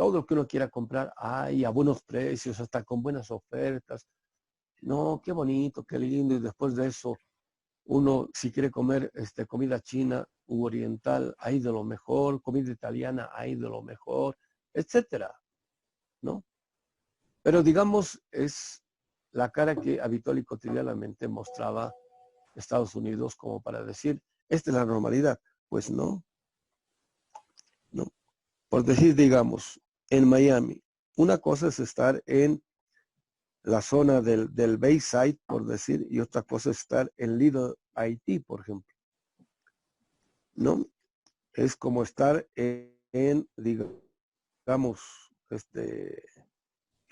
todo lo que uno quiera comprar, hay a buenos precios, hasta con buenas ofertas. No, qué bonito, qué lindo. Y después de eso, uno si quiere comer comida china u oriental, hay de lo mejor, comida italiana, hay de lo mejor, etcétera, ¿no? Pero digamos, es la cara que habitual y cotidianamente mostraba Estados Unidos como para decir, esta es la normalidad. Pues no, no. Por decir, digamos, en Miami, una cosa es estar en la zona del Bayside, por decir, y otra cosa es estar en Little Haití, por ejemplo, ¿no? Es como estar digamos,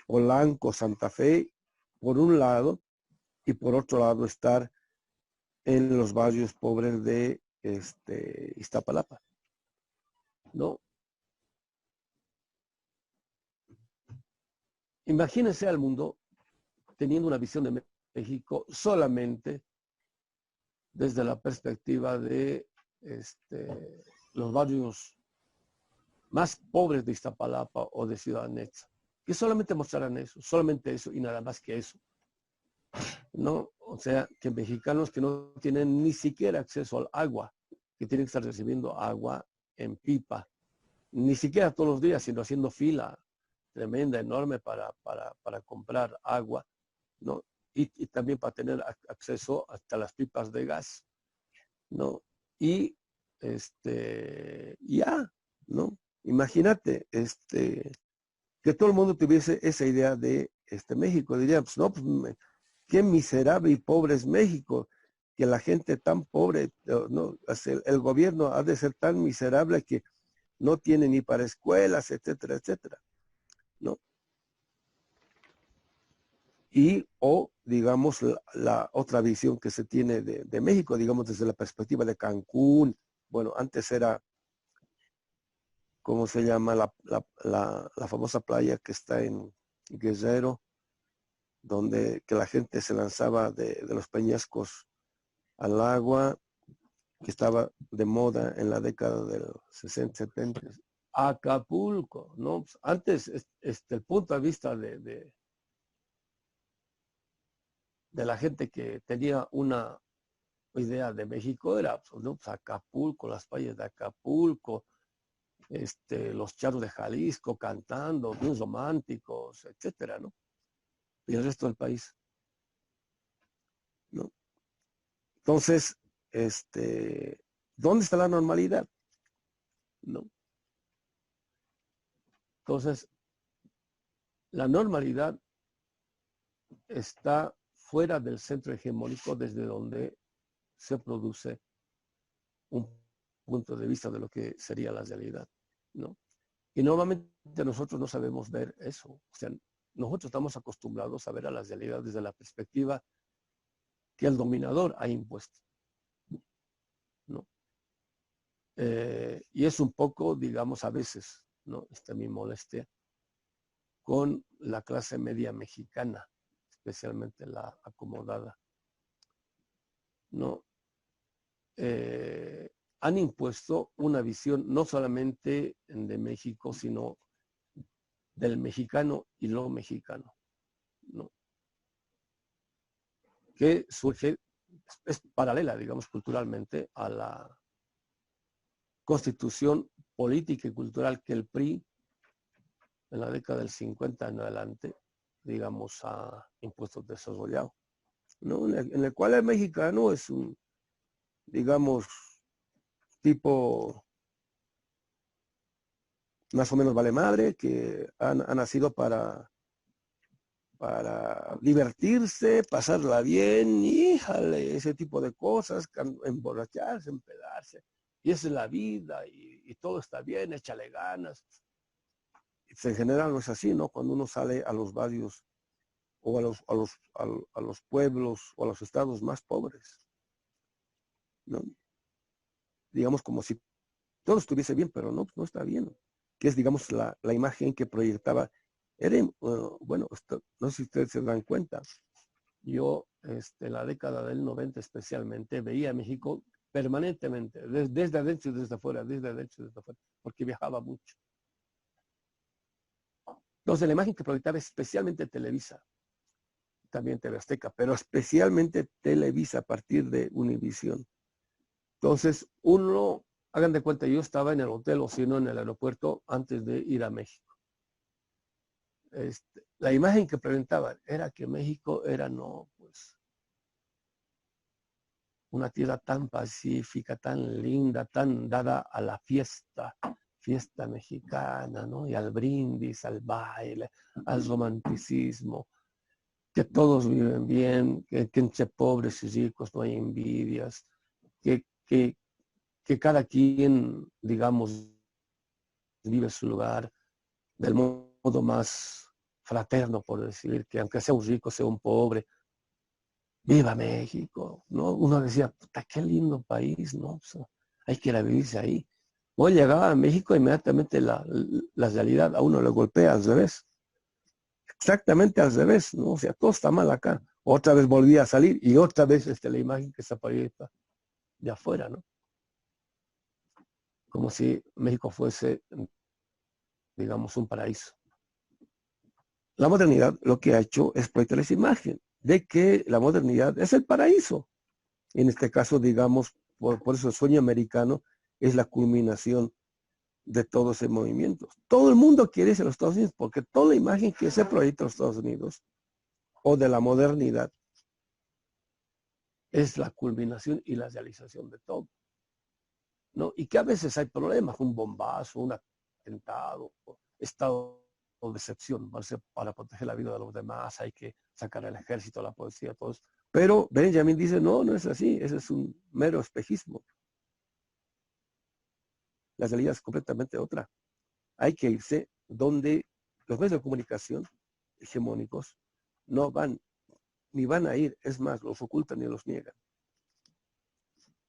Polanco, Santa Fe, por un lado, y por otro lado estar en los barrios pobres de Iztapalapa, ¿no? Imagínense al mundo teniendo una visión de México solamente desde la perspectiva de los barrios más pobres de Iztapalapa o de Ciudad Neza, que solamente mostraran eso, solamente eso y nada más que eso, ¿no? O sea, que mexicanos que no tienen ni siquiera acceso al agua, que tienen que estar recibiendo agua en pipa, ni siquiera todos los días, sino haciendo fila tremenda, enorme para comprar agua, ¿no? Y también para tener acceso hasta las pipas de gas, ¿no? Y ya, ¿no? Imagínate, que todo el mundo tuviese esa idea de México. Diría, pues no, pues, qué miserable y pobre es México, que la gente tan pobre, no, el gobierno ha de ser tan miserable que no tiene ni para escuelas, etcétera, etcétera, ¿no? Y, o, digamos, la otra visión que se tiene de México, digamos, desde la perspectiva de Cancún. Bueno, antes era, ¿cómo se llama? La famosa playa que está en Guerrero, donde que la gente se lanzaba de los peñascos al agua, que estaba de moda en la década del 60, 70. Acapulco, ¿no? Pues antes, el punto de vista de la gente que tenía una idea de México era, pues, ¿no? Pues Acapulco, las playas de Acapulco, los charros de Jalisco cantando, blues románticos, etcétera, ¿no? Y el resto del país, ¿no? Entonces, ¿dónde está la normalidad? ¿No? Entonces, la normalidad está fuera del centro hegemónico desde donde se produce un punto de vista de lo que sería la realidad, ¿no? Y normalmente nosotros no sabemos ver eso. O sea, nosotros estamos acostumbrados a ver a la realidad desde la perspectiva que el dominador ha impuesto, ¿no? Y es un poco, digamos, a veces, ¿no? Mi molestia con la clase media mexicana, especialmente la acomodada, ¿no? Han impuesto una visión no solamente de México, sino del mexicano y lo mexicano, ¿no? Que surge, es paralela, digamos, culturalmente a la constitución política y cultural que el PRI en la década del 50 en adelante, digamos, ha impuesto desarrollado, ¿no? En el cual el mexicano es un, digamos, tipo más o menos vale madre, que ha nacido para divertirse, pasarla bien, híjale, ese tipo de cosas, emborracharse, empedarse. Y esa es la vida y todo está bien, échale ganas. En general no es así, ¿no? Cuando uno sale a los barrios o a los pueblos o a los estados más pobres, ¿no? Digamos como si todo estuviese bien, pero no, no está bien. Que es, digamos, la imagen que proyectaba Eren. Bueno, no sé si ustedes se dan cuenta. Yo, en la década del 90 especialmente, veía a México permanentemente, desde adentro y desde afuera, desde adentro y desde afuera, porque viajaba mucho. Entonces, la imagen que proyectaba especialmente Televisa, también TV Azteca, pero especialmente Televisa a partir de Univisión. Entonces, hagan de cuenta, yo estaba en el hotel o si no en el aeropuerto antes de ir a México. La imagen que presentaban era que México era, no, pues, una tierra tan pacífica, tan linda, tan dada a la fiesta mexicana, ¿no? Y al brindis, al baile, al romanticismo, que todos viven bien, que entre pobres y ricos no hay envidias, que cada quien, digamos, vive su lugar del modo más fraterno, por decir, que aunque sea un rico, sea un pobre, viva México, ¿no? Uno decía, puta, qué lindo país, ¿no? O sea, hay que ir a vivirse ahí. Hoy llegaba a México, inmediatamente la realidad a uno le golpea al revés. Exactamente al revés, ¿no? O sea, todo está mal acá. Otra vez volvía a salir y otra vez la imagen que se proyecta de afuera, ¿no? Como si México fuese, digamos, un paraíso. La modernidad lo que ha hecho es proyectar esa imagen de que la modernidad es el paraíso. En este caso, digamos, por eso el sueño americano es la culminación de todos esos movimientos. Todo el mundo quiere irse a los Estados Unidos porque toda la imagen que se proyecta en los Estados Unidos o de la modernidad es la culminación y la realización de todo, ¿no? Y que a veces hay problemas, un bombazo, un atentado, estado de excepción, para proteger la vida de los demás, hay que sacar al ejército, la policía, todos. Pero Benjamin dice, no, no es así, ese es un mero espejismo. La realidad es completamente otra. Hay que irse donde los medios de comunicación hegemónicos no van, ni van a ir, es más, los ocultan y los niegan,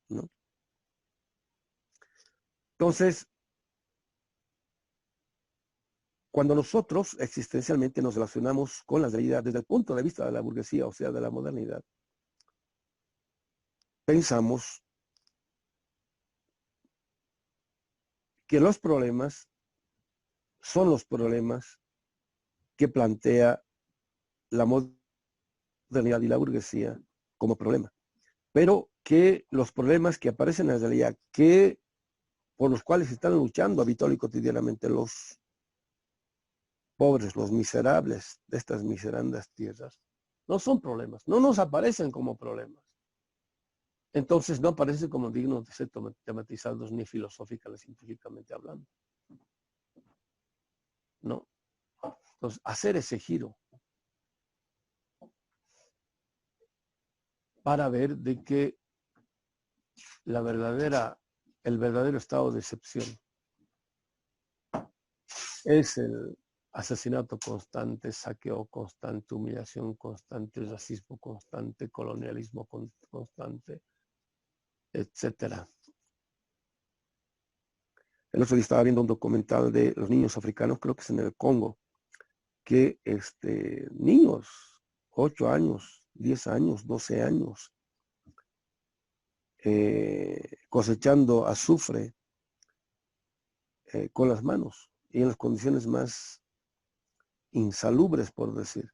¿no? Entonces, cuando nosotros existencialmente nos relacionamos con la realidad desde el punto de vista de la burguesía, o sea, de la modernidad, pensamos que los problemas son los problemas que plantea la modernidad y la burguesía como problema, pero que los problemas que aparecen en la realidad, por los cuales están luchando habitual y cotidianamente los pobres, los miserables de estas miserandas tierras, no son problemas, no nos aparecen como problemas. Entonces no aparecen como dignos de ser tematizados ni filosófica ni científicamente hablando. ¿No? Entonces, hacer ese giro para ver de que el verdadero estado de excepción es el asesinato constante, saqueo constante, humillación constante, racismo constante, colonialismo constante, etcétera. El otro día estaba viendo un documental de los niños africanos, creo que es en el Congo, que niños, 8 años, 10 años, 12 años, cosechando azufre con las manos y en las condiciones más insalubres, por decir,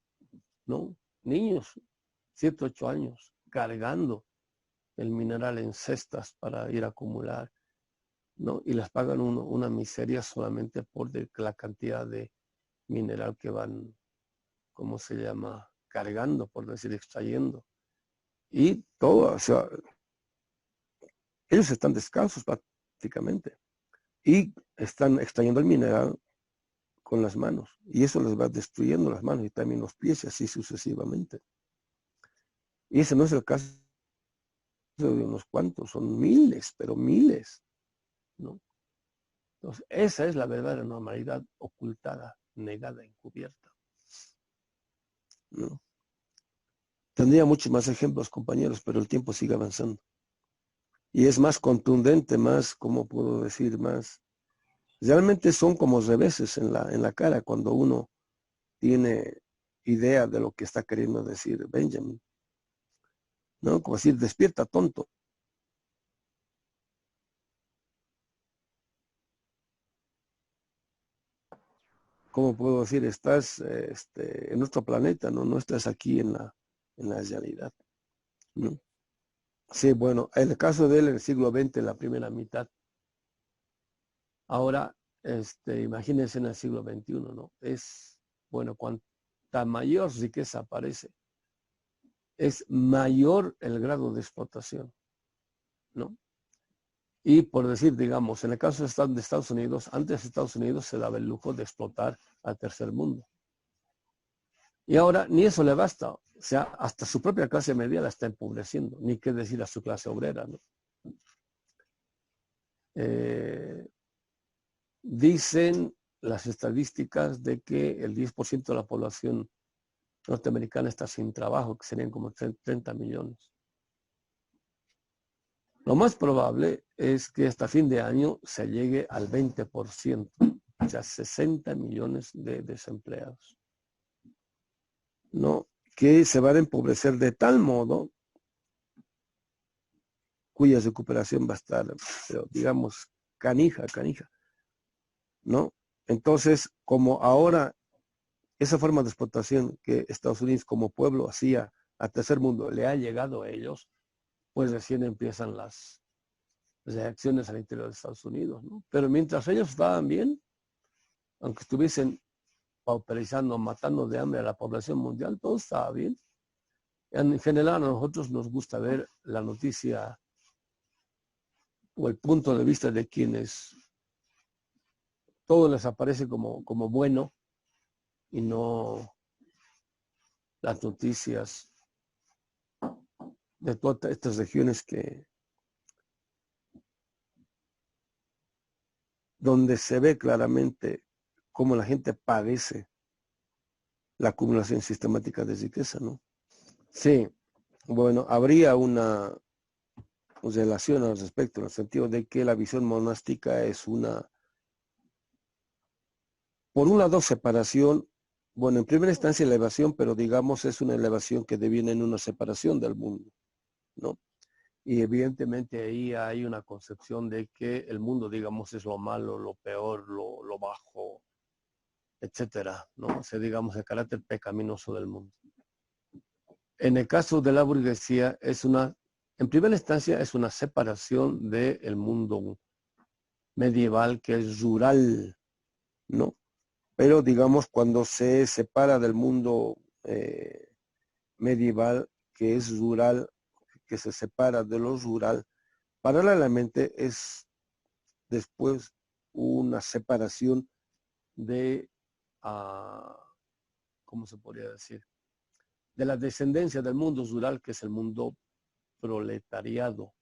¿no? Niños, 7, 8 años, cargando el mineral en cestas para ir a acumular, ¿no? Y les pagan una miseria solamente por la cantidad de mineral que van, ¿cómo se llama? Cargando, por decir, extrayendo. Y todo, o sea, ellos están descalzos prácticamente y están extrayendo el mineral con las manos y eso les va destruyendo las manos y también los pies y así sucesivamente. Y ese no es el caso de unos cuantos, son miles, pero miles, ¿no? Entonces, esa es la verdadera normalidad ocultada, negada, encubierta, ¿no? Tendría muchos más ejemplos, compañeros, pero el tiempo sigue avanzando. Y es más contundente, más, ¿cómo puedo decir? Más. Realmente son como reveses en la cara cuando uno tiene idea de lo que está queriendo decir Benjamin, ¿no? Como decir, despierta, tonto. ¿cómo puedo decir? Estás en otro planeta, ¿no? No estás aquí en la realidad, ¿no? Sí, bueno, el caso de él en el siglo XX, en la primera mitad. Ahora, imagínense en el siglo XXI, ¿no? Bueno, cuanta mayor riqueza aparece, es mayor el grado de explotación, ¿no? Y por decir, digamos, en el caso de Estados Unidos, antes Estados Unidos se daba el lujo de explotar al tercer mundo. Y ahora ni eso le basta. O sea, hasta su propia clase media la está empobreciendo, ni qué decir a su clase obrera, ¿no? Dicen las estadísticas de que el 10% de la población norteamericana está sin trabajo, que serían como 30 millones. Lo más probable es que hasta fin de año se llegue al 20%, o sea, 60 millones de desempleados, ¿no? Que se van a empobrecer de tal modo cuya recuperación va a estar, pero, digamos, canija, ¿no? Entonces, como ahora esa forma de explotación que Estados Unidos como pueblo hacía al tercer mundo le ha llegado a ellos, pues recién empiezan las reacciones al interior de Estados Unidos, ¿no? Pero mientras ellos estaban bien, aunque estuviesen pauperizando, matando de hambre a la población mundial, todo estaba bien. En general a nosotros nos gusta ver la noticia o el punto de vista de quienes todo les aparece como bueno y no las noticias de todas estas regiones donde se ve claramente cómo la gente padece la acumulación sistemática de riqueza, ¿no? Sí, bueno, habría una relación al respecto, en el sentido de que la visión monástica es por un lado, separación, bueno, en primera instancia elevación, pero digamos es una elevación que deviene en una separación del mundo, ¿no? Y evidentemente ahí hay una concepción de que el mundo, digamos, es lo malo, lo peor, lo bajo, etcétera, ¿no? O sea, digamos, el carácter pecaminoso del mundo. En el caso de la burguesía, en primera instancia, es una separación del mundo medieval que es rural, ¿no? Pero digamos, cuando se separa del mundo medieval que es rural, que se separa de lo rural, paralelamente es después una separación de, ¿cómo se podría decir? De la descendencia del mundo rural, que es el mundo proletariado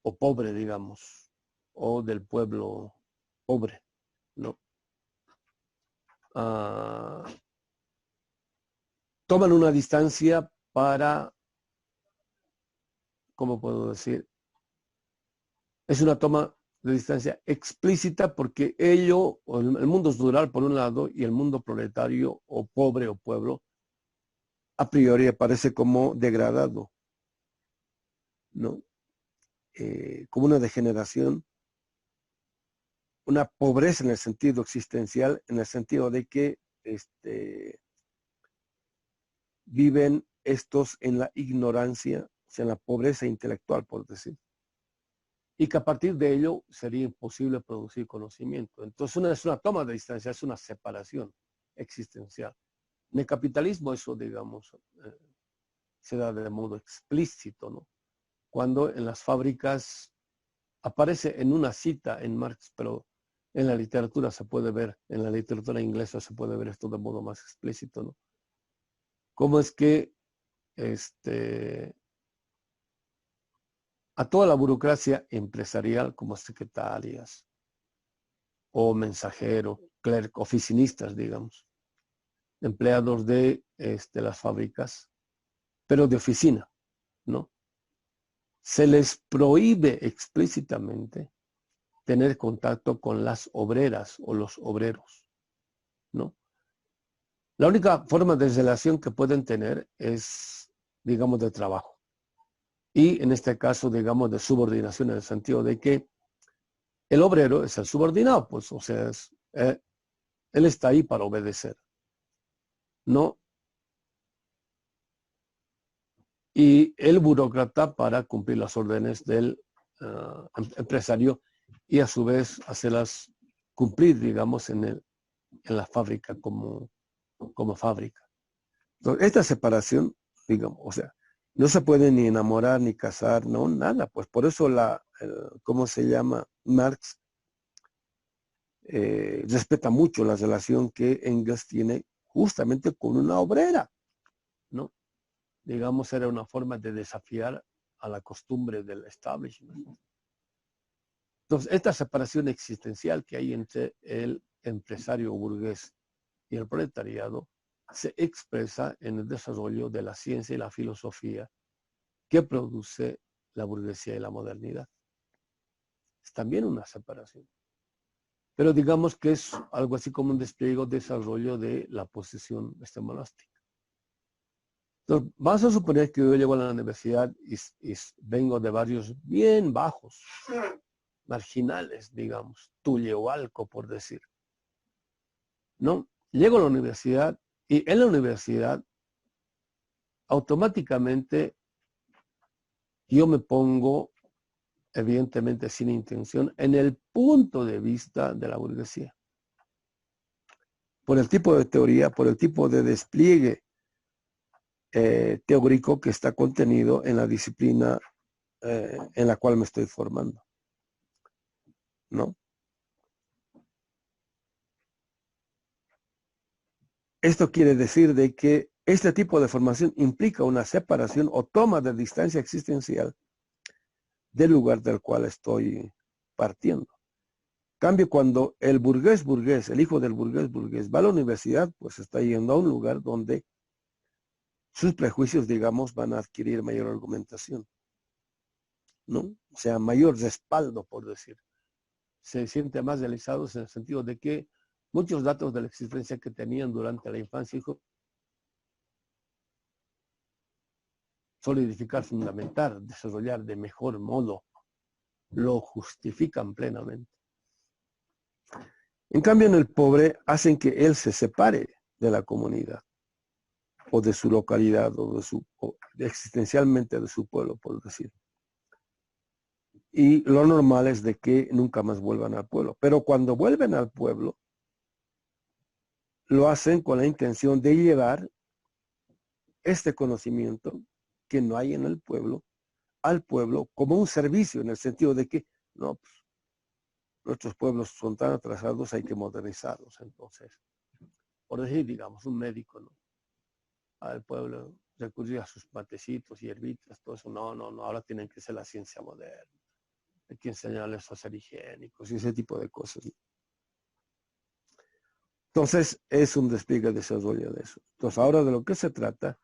o pobre, digamos, o del pueblo pobre, ¿no? Toman una distancia para, ¿cómo puedo decir? Es una toma de distancia explícita porque el mundo rural por un lado y el mundo proletario o pobre o pueblo, a priori aparece como degradado, ¿no? Como una degeneración, una pobreza en el sentido existencial, en el sentido de que viven estos en la ignorancia, o sea, en la pobreza intelectual, por decir. Y que a partir de ello sería imposible producir conocimiento. Entonces, es una toma de distancia, es una separación existencial. En el capitalismo eso, digamos, se da de modo explícito, ¿no? Cuando en las fábricas aparece en una cita en Marx, pero en la literatura se puede ver, en la literatura inglesa se puede ver esto de modo más explícito, ¿no? Cómo es que a toda la burocracia empresarial, como secretarias o mensajeros, clercos, oficinistas, digamos, empleados de las fábricas, pero de oficina, ¿no? Se les prohíbe explícitamente tener contacto con las obreras o los obreros, ¿no? La única forma de relación que pueden tener es, digamos, de trabajo. Y en este caso, digamos, de subordinación en el sentido de que el obrero es el subordinado, pues, o sea, Él está ahí para obedecer, ¿no? Y el burócrata para cumplir las órdenes del empresario y a su vez hacerlas cumplir, digamos, en la fábrica como fábrica. Entonces, esta separación, digamos, o sea, no se puede ni enamorar ni casar, no, nada. Pues por eso ¿cómo se llama? Marx respeta mucho la relación que Engels tiene justamente con una obrera, ¿no? Digamos, era una forma de desafiar a la costumbre del establishment. Entonces, esta separación existencial que hay entre el empresario burgués y el proletariado se expresa en el desarrollo de la ciencia y la filosofía que produce la burguesía y la modernidad. Es también una separación. Pero digamos que es algo así como un despliegue o desarrollo de la posición monástica. Entonces, vamos a suponer que yo llego a la universidad y vengo de barrios bien bajos, marginales, digamos, Tullehualco, por decir. ¿No? Llego a la universidad y en la universidad automáticamente yo me pongo, evidentemente sin intención, en el punto de vista de la burguesía. Por el tipo de teoría, por el tipo de despliegue teórico que está contenido en la disciplina en la cual me estoy formando, ¿no? Esto quiere decir de que este tipo de formación implica una separación o toma de distancia existencial del lugar del cual estoy partiendo. Cambio, cuando el burgués, el hijo del burgués, va a la universidad, pues está yendo a un lugar donde sus prejuicios, digamos, van a adquirir mayor argumentación, ¿no? O sea, mayor respaldo, por decir. Se siente más realizados en el sentido de que muchos datos de la existencia que tenían durante la infancia, hijo, solidificar, fundamentar, desarrollar de mejor modo, lo justifican plenamente. En cambio, en el pobre hacen que él se separe de la comunidad o de su localidad o existencialmente de su pueblo, por decir. Y lo normal es de que nunca más vuelvan al pueblo. Pero cuando vuelven al pueblo, lo hacen con la intención de llevar este conocimiento que no hay en el pueblo al pueblo como un servicio, en el sentido de que no, pues, nuestros pueblos son tan atrasados, hay que modernizarlos. Entonces, por decir, digamos, un médico, ¿no? Al pueblo recurrir a sus matecitos, hierbitas, todo eso. No, ahora tienen que ser la ciencia moderna. Hay que enseñarles a ser higiénicos y ese tipo de cosas. Entonces, es un despliegue de desarrollo de eso. Entonces, ahora de lo que se trata,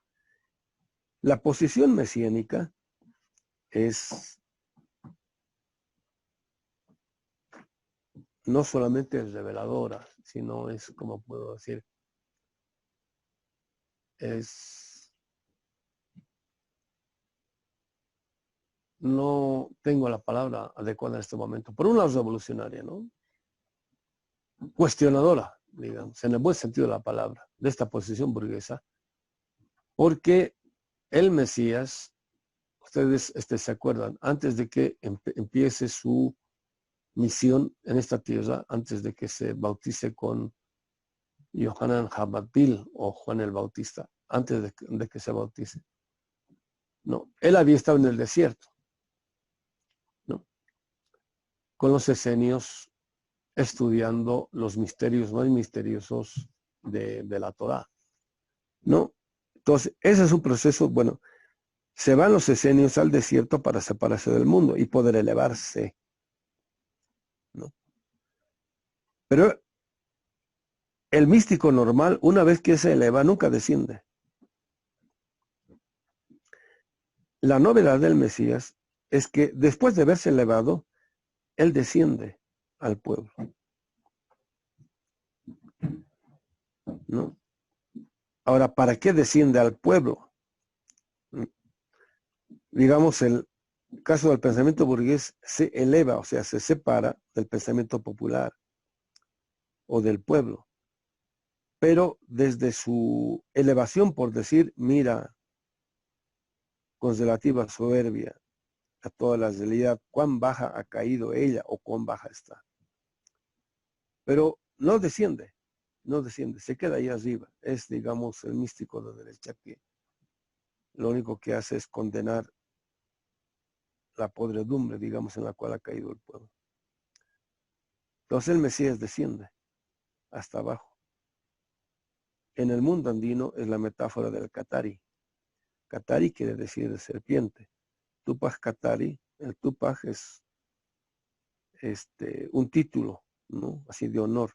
la posición mesiánica es no solamente reveladora, sino es, como puedo decir, no tengo la palabra adecuada en este momento. Por un lado, revolucionaria, ¿no? Cuestionadora, digamos, en el buen sentido de la palabra, de esta posición burguesa, porque el Mesías, ustedes se acuerdan, antes de que empiece su misión en esta tierra, antes de que se bautice con Yohanan Habatil o Juan el Bautista, antes de que se bautice. No, él había estado en el desierto, ¿no? Con los esenios estudiando los misterios más misteriosos de la Torá, ¿no? Entonces, ese es un proceso, bueno, se van los esenios al desierto para separarse del mundo y poder elevarse, ¿no? Pero el místico normal, una vez que se eleva, nunca desciende. La novedad del Mesías es que después de haberse elevado, él desciende al pueblo, ¿no? Ahora, ¿para qué desciende al pueblo? Digamos, el caso del pensamiento burgués se eleva, o sea, se separa del pensamiento popular o del pueblo. pero desde su elevación, por decir, mira con relativa soberbia a toda la realidad, cuán baja ha caído ella o cuán baja está. Pero no desciende, no desciende, se queda ahí arriba. Es, digamos, el místico de derecha que lo único que hace es condenar la podredumbre, digamos, en la cual ha caído el pueblo. Entonces el Mesías desciende hasta abajo. En el mundo andino es la metáfora del Catari. Catari quiere decir serpiente. Tupac Katari, el Tupac es un título, ¿no? Así de honor.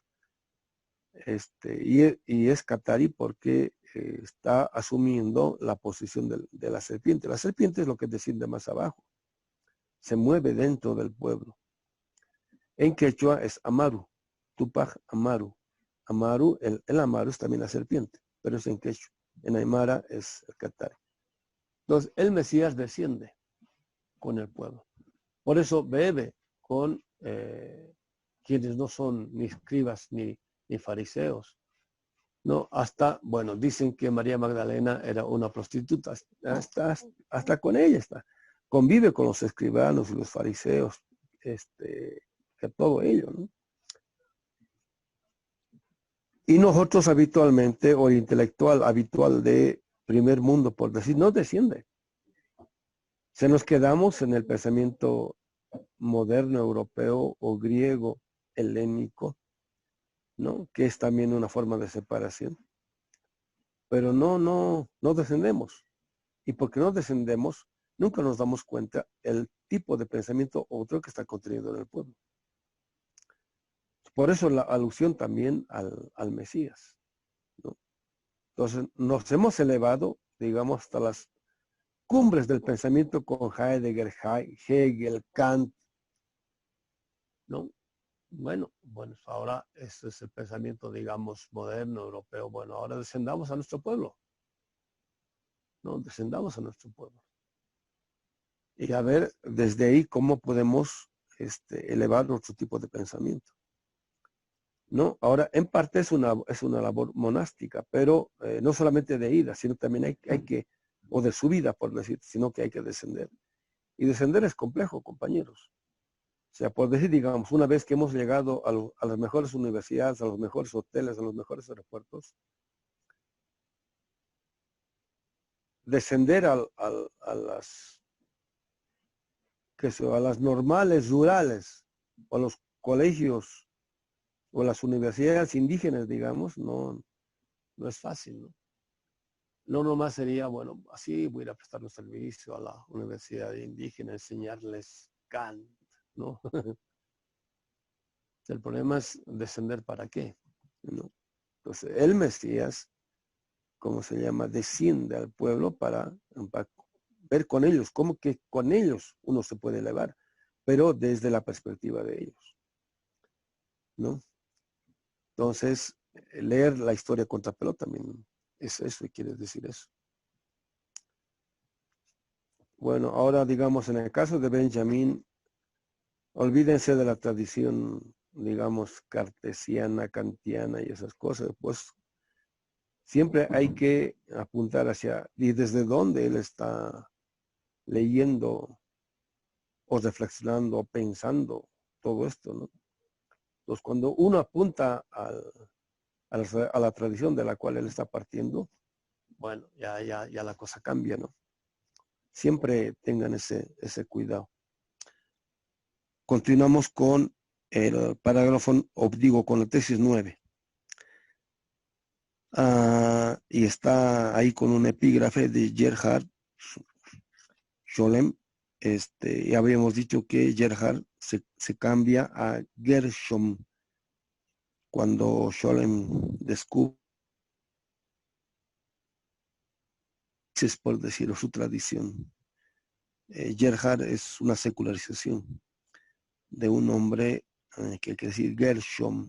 Y es Katari porque está asumiendo la posición de la serpiente. La serpiente es lo que desciende más abajo. Se mueve dentro del pueblo. En quechua es Amaru, Tupac Amaru. Amaru, el Amaru es también la serpiente, pero es en quechua. En Aymara es el Katari. Entonces, el Mesías desciende con el pueblo. Por eso bebe con quienes no son ni escribas ni fariseos. No, hasta, bueno, dicen que María Magdalena era una prostituta, hasta con ella está. Convive con los escribanos y los fariseos, que todo ello, ¿no? Y nosotros habitualmente, o el intelectual habitual de primer mundo, por decir, no desciende. Se nos quedamos en el pensamiento moderno europeo o griego helénico, ¿no? Que es también una forma de separación. Pero no descendemos. Y porque no descendemos, nunca nos damos cuenta el tipo de pensamiento otro que está contenido en el pueblo. Por eso la alusión también al Mesías, ¿no? Entonces nos hemos elevado, digamos, hasta las cumbres del pensamiento con Heidegger, Hegel, Kant, ¿no? Bueno, ahora ese es el pensamiento, digamos, moderno, europeo. Bueno, ahora descendamos a nuestro pueblo, ¿no? Descendamos a nuestro pueblo. Y a ver desde ahí cómo podemos elevar nuestro tipo de pensamiento, ¿no? Ahora, en parte es una labor monástica, pero no solamente de ida, sino también hay que, o de subida, por decir, sino que hay que descender. Y descender es complejo, compañeros. O sea, por decir, digamos, una vez que hemos llegado a las mejores universidades, a los mejores hoteles, a los mejores aeropuertos, descender a las normales rurales, o a los colegios, o a las universidades indígenas, digamos, no es fácil, ¿no? No nomás sería, bueno, así voy a ir a prestar un servicio a la universidad indígena, enseñarles Kant, ¿no? El problema es descender para qué, ¿no? Entonces, el Mesías, como se llama, desciende al pueblo para ver con ellos, cómo que con ellos uno se puede elevar, pero desde la perspectiva de ellos, ¿no? Entonces, leer la historia contra Pelot también es eso y quiere decir eso. Bueno, ahora digamos, en el caso de Benjamín, olvídense de la tradición, digamos, cartesiana, kantiana y esas cosas, pues siempre hay que apuntar hacia, y desde dónde él está leyendo o reflexionando o pensando todo esto, ¿no? Entonces, cuando uno apunta a la tradición de la cual él está partiendo, bueno, ya la cosa cambia, ¿no? Siempre tengan ese cuidado. Continuamos con el parágrafo, o digo, con la tesis 9. Y está ahí con un epígrafe de Gerhard Scholem. Ya habíamos dicho que Gerhard se cambia a Gershom cuando Scholem descubre, por decirlo, su tradición. Gerhard es una secularización de un nombre que hay que decir Gershom,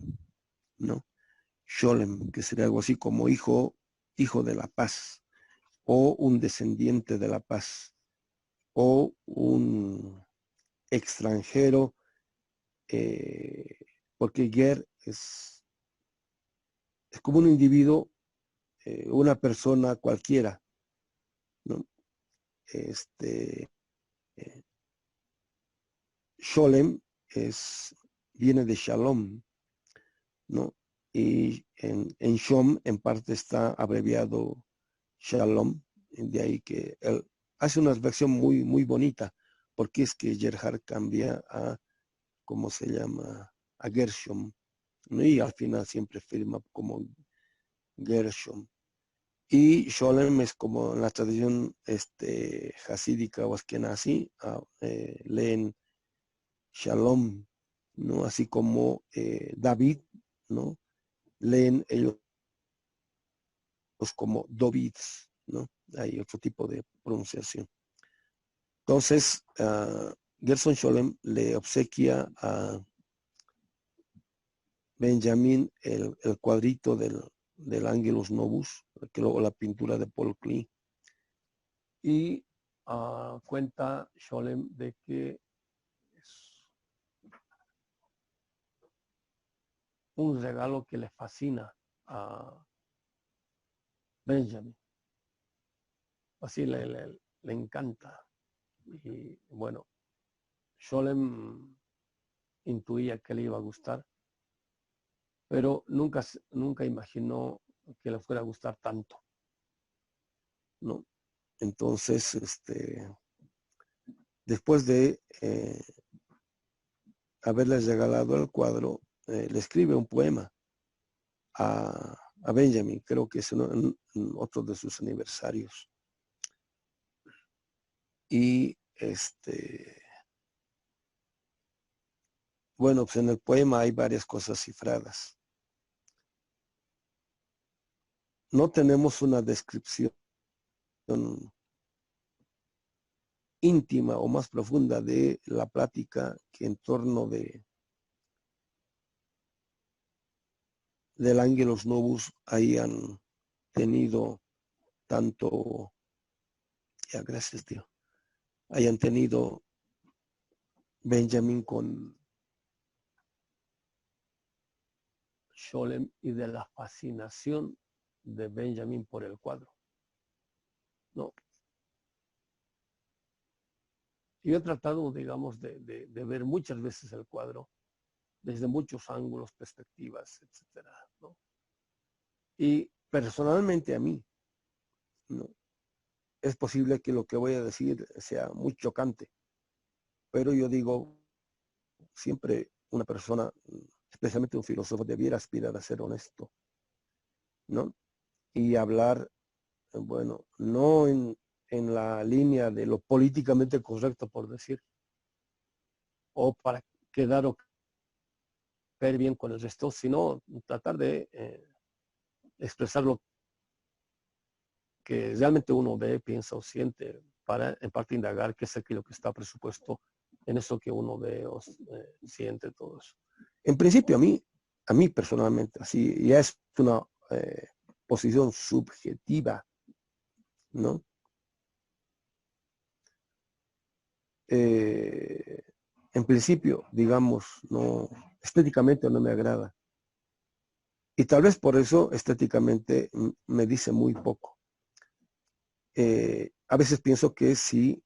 ¿no? Scholem, que sería algo así como hijo de la paz, o un descendiente de la paz, o un extranjero, porque Ger es como un individuo, una persona cualquiera, ¿no? Eh, Sholem viene de Shalom, ¿no? Y en Shom en parte está abreviado Shalom, de ahí que él hace una versión muy, muy bonita, porque es que Gerhard cambia a, ¿cómo se llama? A Gershom, ¿no? Y al final siempre firma como Gershom. Y Sholem es como en la tradición hasídica o askenazi, leen Shalom, ¿no? Así como David, ¿no? Leen ellos como Dovids, ¿no? Hay otro tipo de pronunciación. Entonces, Gerson Sholem le obsequia a Benjamin el cuadrito del Angelus Novus, que luego la pintura de Paul Klee. Y cuenta Sholem de que es un regalo que le fascina a Benjamin. Así le encanta. Y bueno, Sholem intuía que le iba a gustar, pero nunca imaginó que le fuera a gustar tanto, ¿no? Entonces, después de haberles regalado el cuadro, le escribe un poema a Benjamin, creo que es en otro de sus aniversarios. Y bueno, pues en el poema hay varias cosas cifradas. No tenemos una descripción íntima o más profunda de la plática que en torno del Angelus Novus hayan tenido tanto, ya gracias tío, hayan tenido Benjamin con Sholem y de la fascinación de Benjamin por el cuadro. No. Yo he tratado, digamos, de ver muchas veces el cuadro desde muchos ángulos, perspectivas, etcétera, ¿no? Y personalmente a mí, ¿no? Es posible que lo que voy a decir sea muy chocante, pero yo digo, siempre una persona, especialmente un filósofo, debiera aspirar a ser honesto, ¿no? Y hablar, bueno, no en la línea de lo políticamente correcto, por decir, o para quedar o caer bien con el resto, sino tratar de expresar lo que realmente uno ve, piensa o siente, para en parte indagar qué es aquello que está presupuesto en eso que uno ve o siente, todo eso. En principio, a mí personalmente, así ya es una posición subjetiva, ¿no? En principio, digamos, no, estéticamente no me agrada. Y tal vez por eso estéticamente me dice muy poco. A veces pienso que si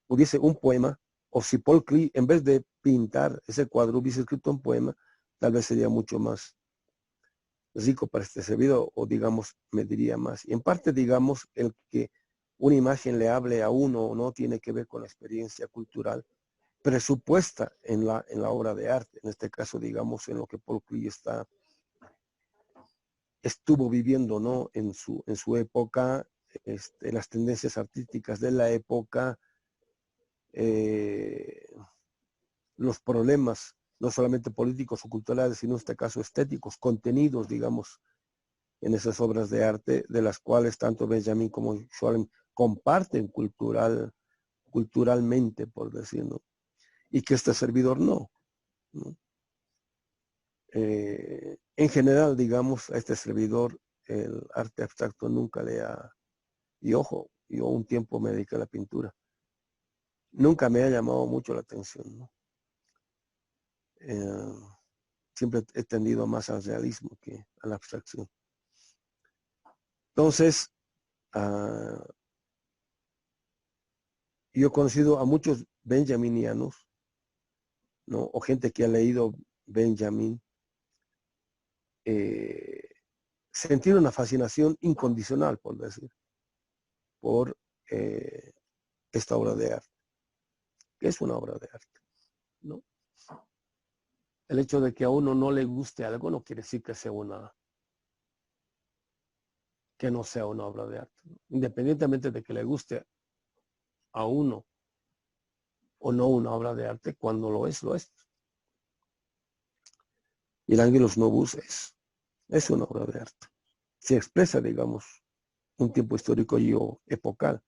hubiese un poema, o si Paul Klee, en vez de pintar ese cuadro, hubiese escrito un poema, tal vez sería mucho más rico para este servidor, o digamos, me diría más. Y en parte, digamos, el que una imagen le hable a uno no tiene que ver con la experiencia cultural presupuesta en la obra de arte, en este caso, digamos, en lo que Paul Klee estuvo viviendo, ¿no? En su época, las tendencias artísticas de la época, los problemas, no solamente políticos o culturales, sino en este caso estéticos, contenidos, digamos, en esas obras de arte, de las cuales tanto Benjamin como Scholem comparten culturalmente, por decirlo, y que este servidor no. ¿No? En general, digamos, a este servidor el arte abstracto nunca le ha, y ojo, yo un tiempo me dediqué a la pintura, nunca me ha llamado mucho la atención, ¿no? siempre he tendido más al realismo que a la abstracción. Entonces, yo he conocido a muchos benjaminianos, ¿no? O gente que ha leído Benjamin, sentir una fascinación incondicional, por decir, por esta obra de arte. ¿Qué es una obra de arte? ¿No? El hecho de que a uno no le guste algo no quiere decir que no sea una obra de arte, ¿no? Independientemente de que le guste a uno o no una obra de arte, cuando lo es, lo es. Y el Ángelus Novus es una obra de arte. Se expresa, digamos, un tiempo histórico y o epocal.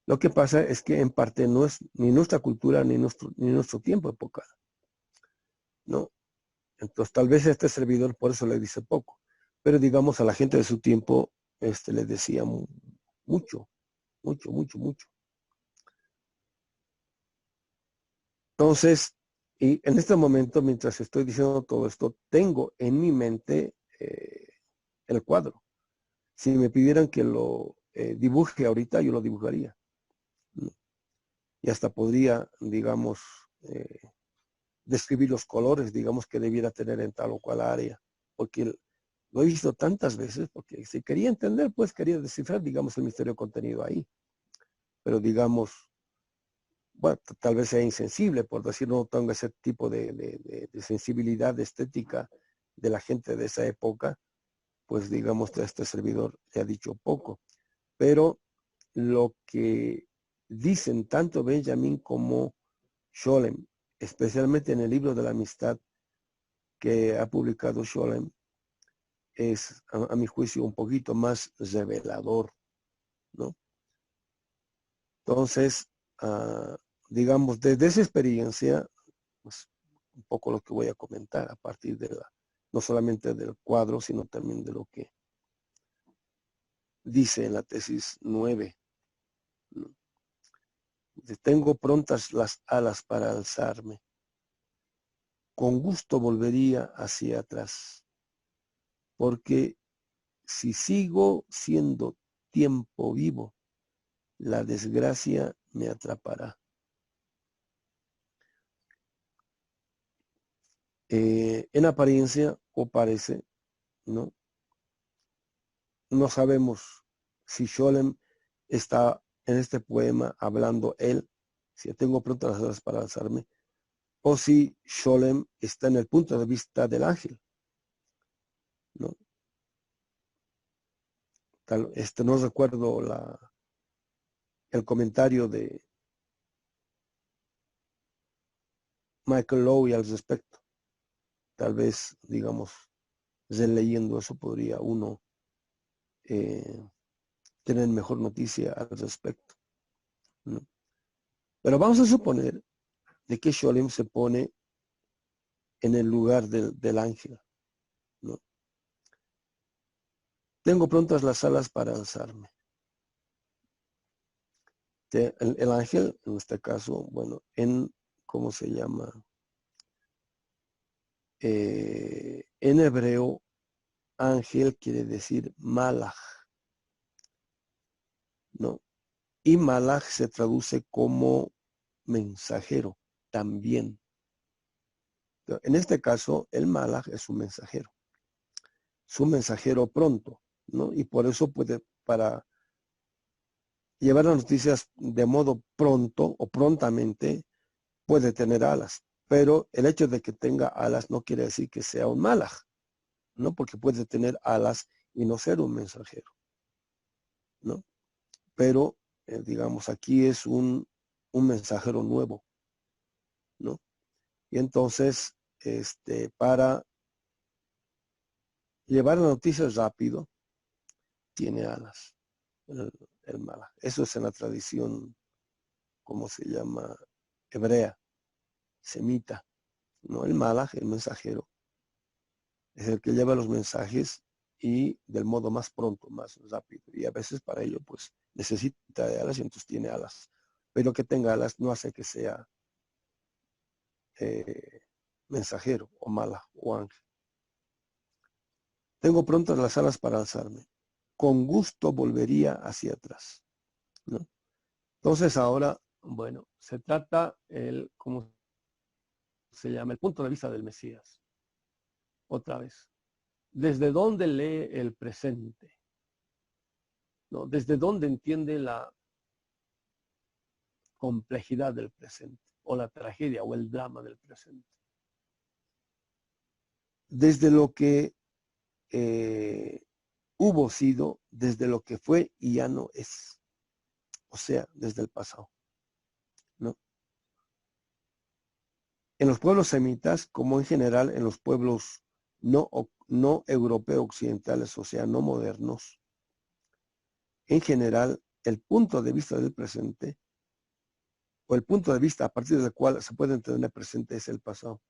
Lo que pasa es que en parte no es ni nuestra cultura ni nuestro tiempo epocal, ¿no? Entonces tal vez este servidor por eso le dice poco, pero digamos a la gente de su tiempo le decía mucho, mucho, mucho, mucho. Entonces, y en este momento, mientras estoy diciendo todo esto, tengo en mi mente el cuadro. Si me pidieran que lo dibuje ahorita, yo lo dibujaría, ¿no? Y hasta podría, digamos, describir los colores, digamos, que debiera tener en tal o cual área, porque lo he visto tantas veces, porque si quería entender, pues quería descifrar, digamos, el misterio contenido ahí. Pero digamos, bueno, tal vez sea insensible, por decir, no tengo ese tipo de sensibilidad estética de la gente de esa época, pues digamos, este servidor le ha dicho poco. Pero lo que dicen tanto Benjamin como Scholem, especialmente en el libro de la amistad que ha publicado Scholem, es, a mi juicio, un poquito más revelador, ¿no? Entonces, digamos, desde esa experiencia, pues un poco lo que voy a comentar a partir de no solamente del cuadro, sino también de lo que dice en la tesis 9, ¿no? Tengo prontas las alas para alzarme. Con gusto volvería hacia atrás, porque si sigo siendo tiempo vivo, la desgracia me atrapará. En apariencia, o parece, ¿no? No sabemos si Scholem está en este poema hablando él, si tengo pronto las alas para alzarme, o si Scholem está en el punto de vista del ángel, ¿no? No recuerdo el comentario de Michael Lowy al respecto. Tal vez, digamos, leyendo eso podría uno tener mejor noticia al respecto, ¿no? Pero vamos a suponer de que Scholem se pone en el lugar del ángel, ¿no? Tengo prontas las alas para alzarme. El ángel, en este caso, bueno, ¿cómo se llama? En hebreo, ángel quiere decir malach, ¿no? Y malach se traduce como mensajero también. En este caso, el malach es un mensajero pronto, ¿no? Y por eso puede, para llevar las noticias de modo pronto o prontamente, puede tener alas. Pero el hecho de que tenga alas no quiere decir que sea un malach, ¿no? Porque puede tener alas y no ser un mensajero, ¿no? Pero, digamos, aquí es un mensajero nuevo, ¿no? Y entonces, para llevar las noticias rápido, tiene alas, el malach. Eso es en la tradición, ¿cómo se llama? Hebrea, semita, ¿no? El malach, el mensajero, es el que lleva los mensajes y del modo más pronto, más rápido. Y a veces para ello, pues, necesita de alas y entonces tiene alas. Pero que tenga alas no hace que sea mensajero o mala poco ángel. Tengo prontas las alas para alzarme. Con gusto volvería hacia atrás, ¿no? Entonces ahora, bueno, se trata ¿cómo se llama? El punto de vista del Mesías. Otra vez. ¿Desde dónde lee el presente? ¿No? ¿Desde dónde entiende la complejidad del presente? O la tragedia o el drama del presente. Desde lo que hubo sido, desde lo que fue y ya no es. O sea, desde el pasado, ¿no? En los pueblos semitas, como en general en los pueblos no europeos occidentales, o sea, no modernos, en general, el punto de vista del presente, o el punto de vista a partir del cual se puede entender el presente, es el pasado.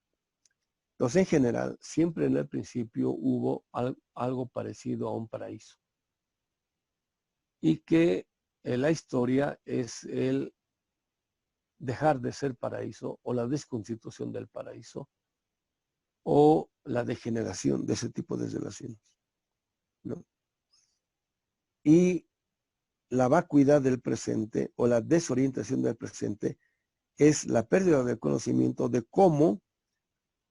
Entonces, en general, siempre en el principio hubo algo parecido a un paraíso. Y que la historia es el dejar de ser paraíso o la desconstitución del paraíso o la degeneración de ese tipo de relaciones, ¿no? Y la vacuidad del presente o la desorientación del presente es la pérdida del conocimiento de cómo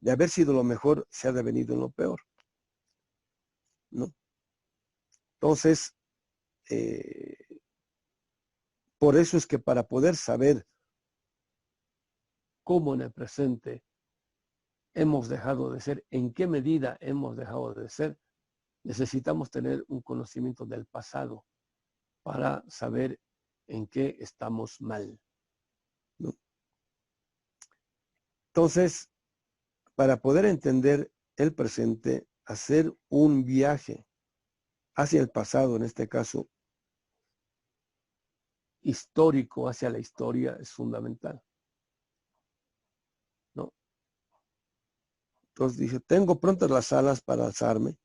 de haber sido lo mejor se ha devenido en lo peor, ¿no? Entonces, por eso es que para poder saber cómo en el presente hemos dejado de ser, en qué medida hemos dejado de ser, necesitamos tener un conocimiento del pasado para saber en qué estamos mal, ¿no? Entonces, para poder entender el presente, hacer un viaje hacia el pasado, en este caso histórico, hacia la historia, es fundamental, ¿no? Entonces dije, tengo prontas las alas para alzarme.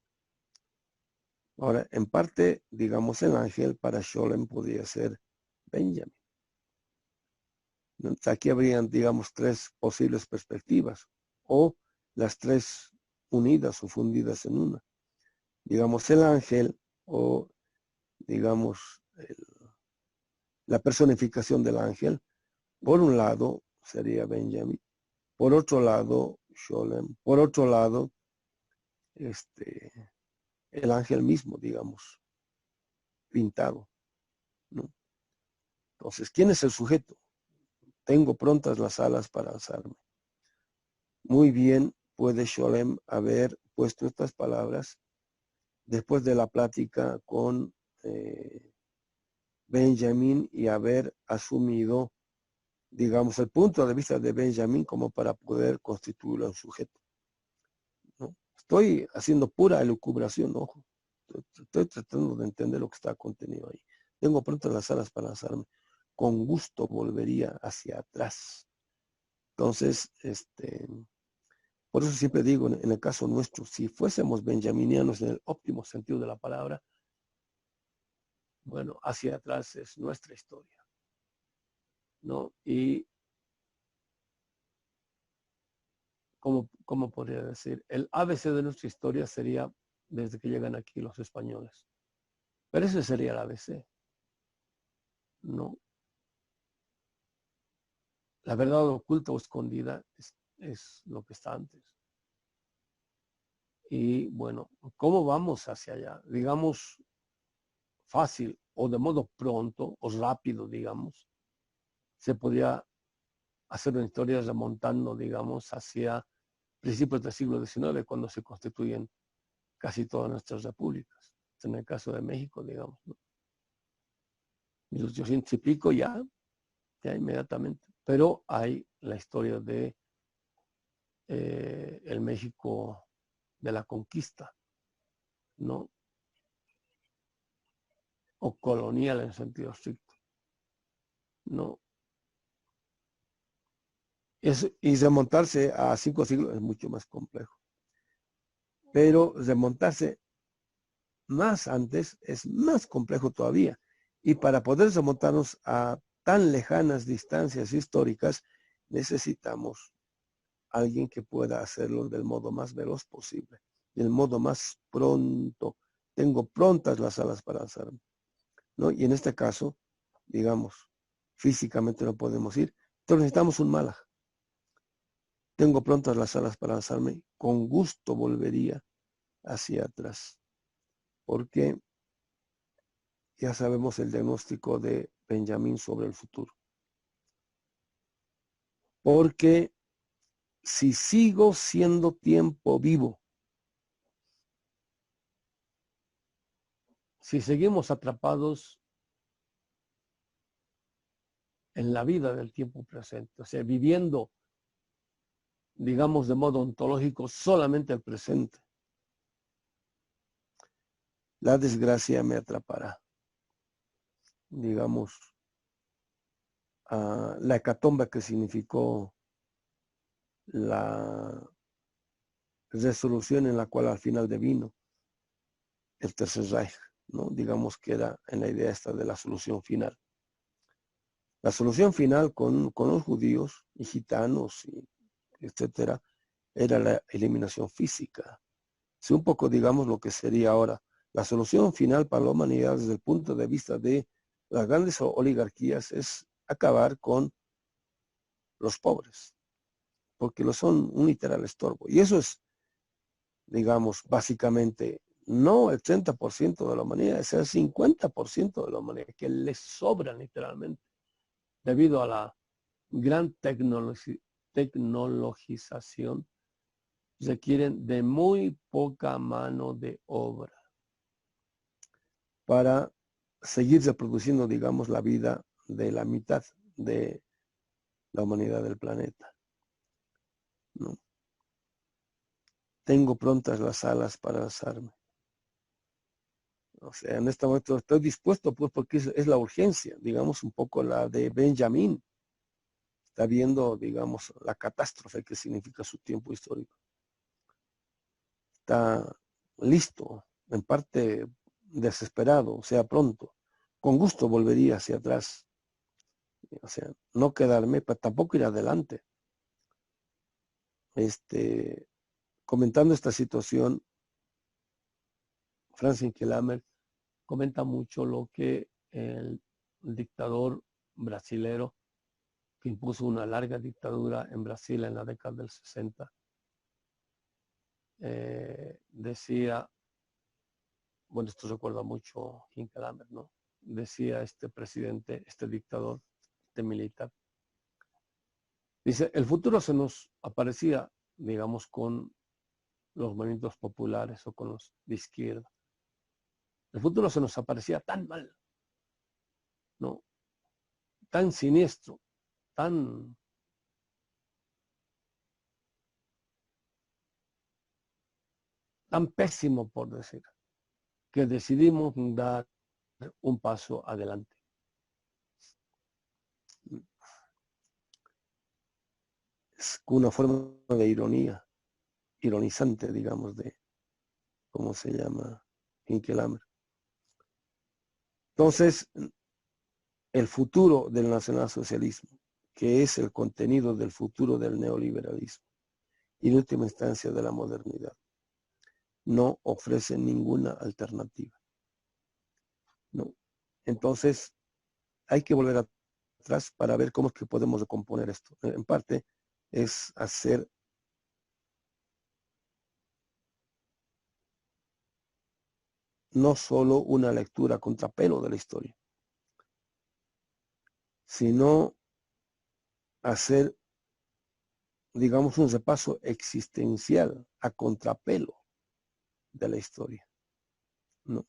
Ahora, en parte, digamos, el ángel para Sholem podría ser Benjamin. Entonces, aquí habrían, digamos, tres posibles perspectivas, o las tres unidas o fundidas en una. Digamos, el ángel, o digamos, la personificación del ángel, por un lado sería Benjamin, por otro lado Sholem, por otro lado el ángel mismo, digamos, pintado, ¿no? Entonces, ¿quién es el sujeto? Tengo prontas las alas para alzarme. Muy bien puede Sholem haber puesto estas palabras después de la plática con Benjamin y haber asumido, digamos, el punto de vista de Benjamin como para poder constituirlo en sujeto, ¿no? Estoy haciendo pura elucubración, ojo. Estoy tratando de entender lo que está contenido ahí. Tengo prontas las alas para lanzarme. Con gusto volvería hacia atrás. Entonces, por eso siempre digo, en el caso nuestro, si fuésemos benjaminianos en el óptimo sentido de la palabra, bueno, hacia atrás es nuestra historia, ¿no? Y, ¿cómo podría decir? El ABC de nuestra historia sería desde que llegan aquí los españoles. Pero ese sería el ABC, ¿no? La verdad oculta o escondida es lo que está antes. Y bueno, ¿cómo vamos hacia allá? Digamos, fácil o de modo pronto o rápido, digamos, se podría hacer una historia remontando, digamos, hacia principios del siglo XIX, cuando se constituyen casi todas nuestras repúblicas. En el caso de México, digamos, ¿no? 1800 y pico ya inmediatamente. Pero hay la historia de el México de la conquista, ¿no? O colonial en sentido estricto, ¿no? Y remontarse a 5 siglos es mucho más complejo. Pero remontarse más antes es más complejo todavía. Y para poder remontarnos a tan lejanas distancias históricas, necesitamos alguien que pueda hacerlo del modo más veloz posible, del modo más pronto. Tengo prontas las alas para alzarme, ¿no? Y en este caso, digamos, físicamente no podemos ir, entonces necesitamos un malaj. Tengo prontas las alas para alzarme, con gusto volvería hacia atrás, porque ya sabemos el diagnóstico de Benjamín sobre el futuro. Porque si sigo siendo tiempo vivo, si seguimos atrapados en la vida del tiempo presente, o sea, viviendo, digamos, de modo ontológico solamente el presente, la desgracia me atrapará. Digamos, la hecatombe que significó la resolución en la cual al final devino el Tercer Reich, ¿no? Digamos que era en la idea esta de la solución final. La solución final con los judíos y gitanos, y etcétera, era la eliminación física. Es un poco, digamos, lo que sería ahora la solución final para la humanidad desde el punto de vista de las grandes oligarquías es acabar con los pobres, porque lo son un literal estorbo. Y eso es, digamos, básicamente, no el 30% de la humanidad, es el 50% de la humanidad, que les sobran literalmente, debido a la gran tecnologización, requieren de muy poca mano de obra para seguir reproduciendo, digamos, la vida de la mitad de la humanidad del planeta, ¿no? Tengo prontas las alas para alzarme. O sea, en este momento estoy dispuesto, pues, porque es la urgencia, digamos, un poco la de Benjamín. Está viendo, digamos, la catástrofe que significa su tiempo histórico. Está listo, en parte desesperado, o sea, pronto. Con gusto volvería hacia atrás. O sea, no quedarme, pero tampoco ir adelante. Comentando esta situación, Franz Inkelammer comenta mucho lo que el dictador brasilero que impuso una larga dictadura en Brasil en la década del 60, decía, bueno, esto recuerda mucho a Inkelammer, ¿no? Decía este presidente, este dictador, este militar, dice, el futuro se nos aparecía, digamos, con los movimientos populares o con los de izquierda. El futuro se nos aparecía tan mal, ¿no? Tan siniestro, tan pésimo, por decir, que decidimos dar un paso adelante. Es una forma de ironía, ironizante, digamos, de cómo se llama Inkelammer. Entonces, el futuro del nacionalsocialismo, que es el contenido del futuro del neoliberalismo y en última instancia de la modernidad, no ofrece ninguna alternativa, ¿no? Entonces, hay que volver atrás para ver cómo es que podemos recomponer esto. En parte, es hacer no solo una lectura contrapelo de la historia, sino hacer, digamos, un repaso existencial a contrapelo de la historia, ¿no?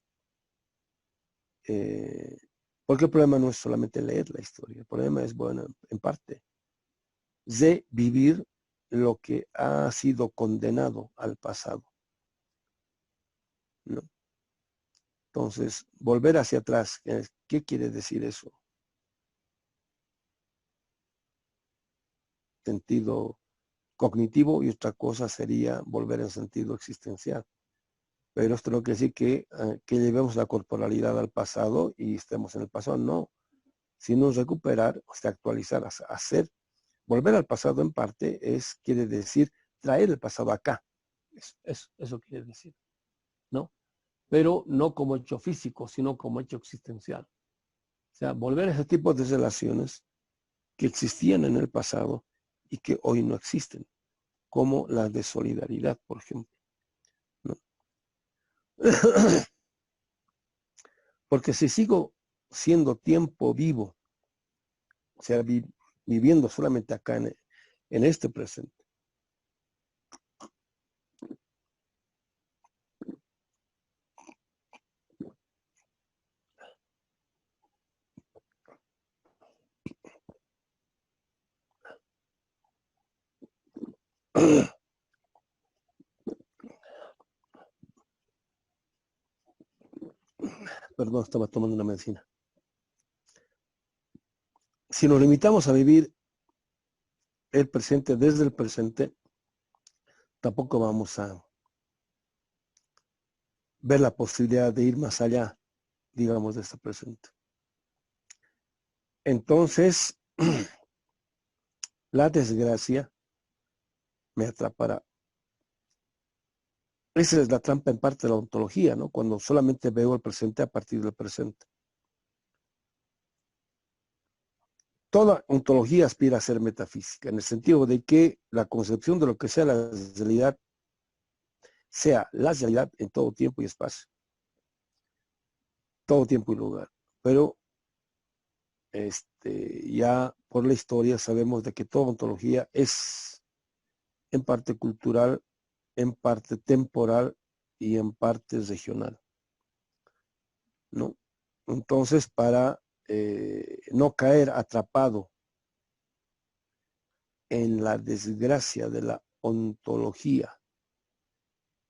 Porque el problema no es solamente leer la historia, el problema es, bueno, en parte, de vivir lo que ha sido condenado al pasado, ¿no? Entonces, volver hacia atrás, ¿qué quiere decir eso? Sentido cognitivo, y otra cosa sería volver en sentido existencial. Pero esto no quiere decir que llevemos la corporalidad al pasado y estemos en el pasado, no, sino recuperar, o sea, actualizar, hacer Volver al pasado en parte quiere decir traer el pasado acá. Eso quiere decir, ¿no? Pero no como hecho físico, sino como hecho existencial. O sea, volver a ese tipo de relaciones que existían en el pasado y que hoy no existen, como las de solidaridad, por ejemplo, ¿no? Porque si sigo siendo tiempo vivo, o sea, viviendo solamente acá en este presente, perdón, estaba tomando una medicina. Si nos limitamos a vivir el presente desde el presente, tampoco vamos a ver la posibilidad de ir más allá, digamos, de este presente. Entonces, la desgracia me atrapará. Esa es la trampa en parte de la ontología, ¿no? Cuando solamente veo el presente a partir del presente. Toda ontología aspira a ser metafísica, en el sentido de que la concepción de lo que sea la realidad en todo tiempo y espacio, todo tiempo y lugar. Pero ya por la historia sabemos de que toda ontología es en parte cultural, en parte temporal y en parte regional, ¿no? Entonces, para no caer atrapado en la desgracia de la ontología,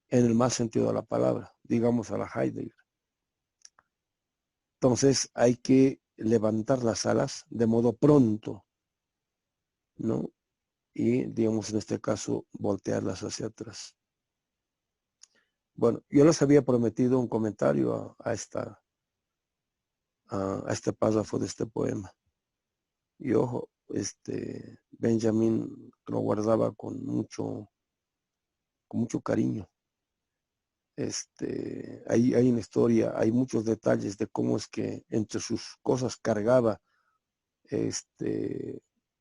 en el más sentido de la palabra, digamos a la Heidegger. Entonces hay que levantar las alas de modo pronto, ¿no? Y, digamos, en este caso, voltearlas hacia atrás. Bueno, yo les había prometido un comentario a este párrafo de este poema. Y ojo, Benjamin lo guardaba con mucho cariño. Hay una historia, hay muchos detalles de cómo es que entre sus cosas cargaba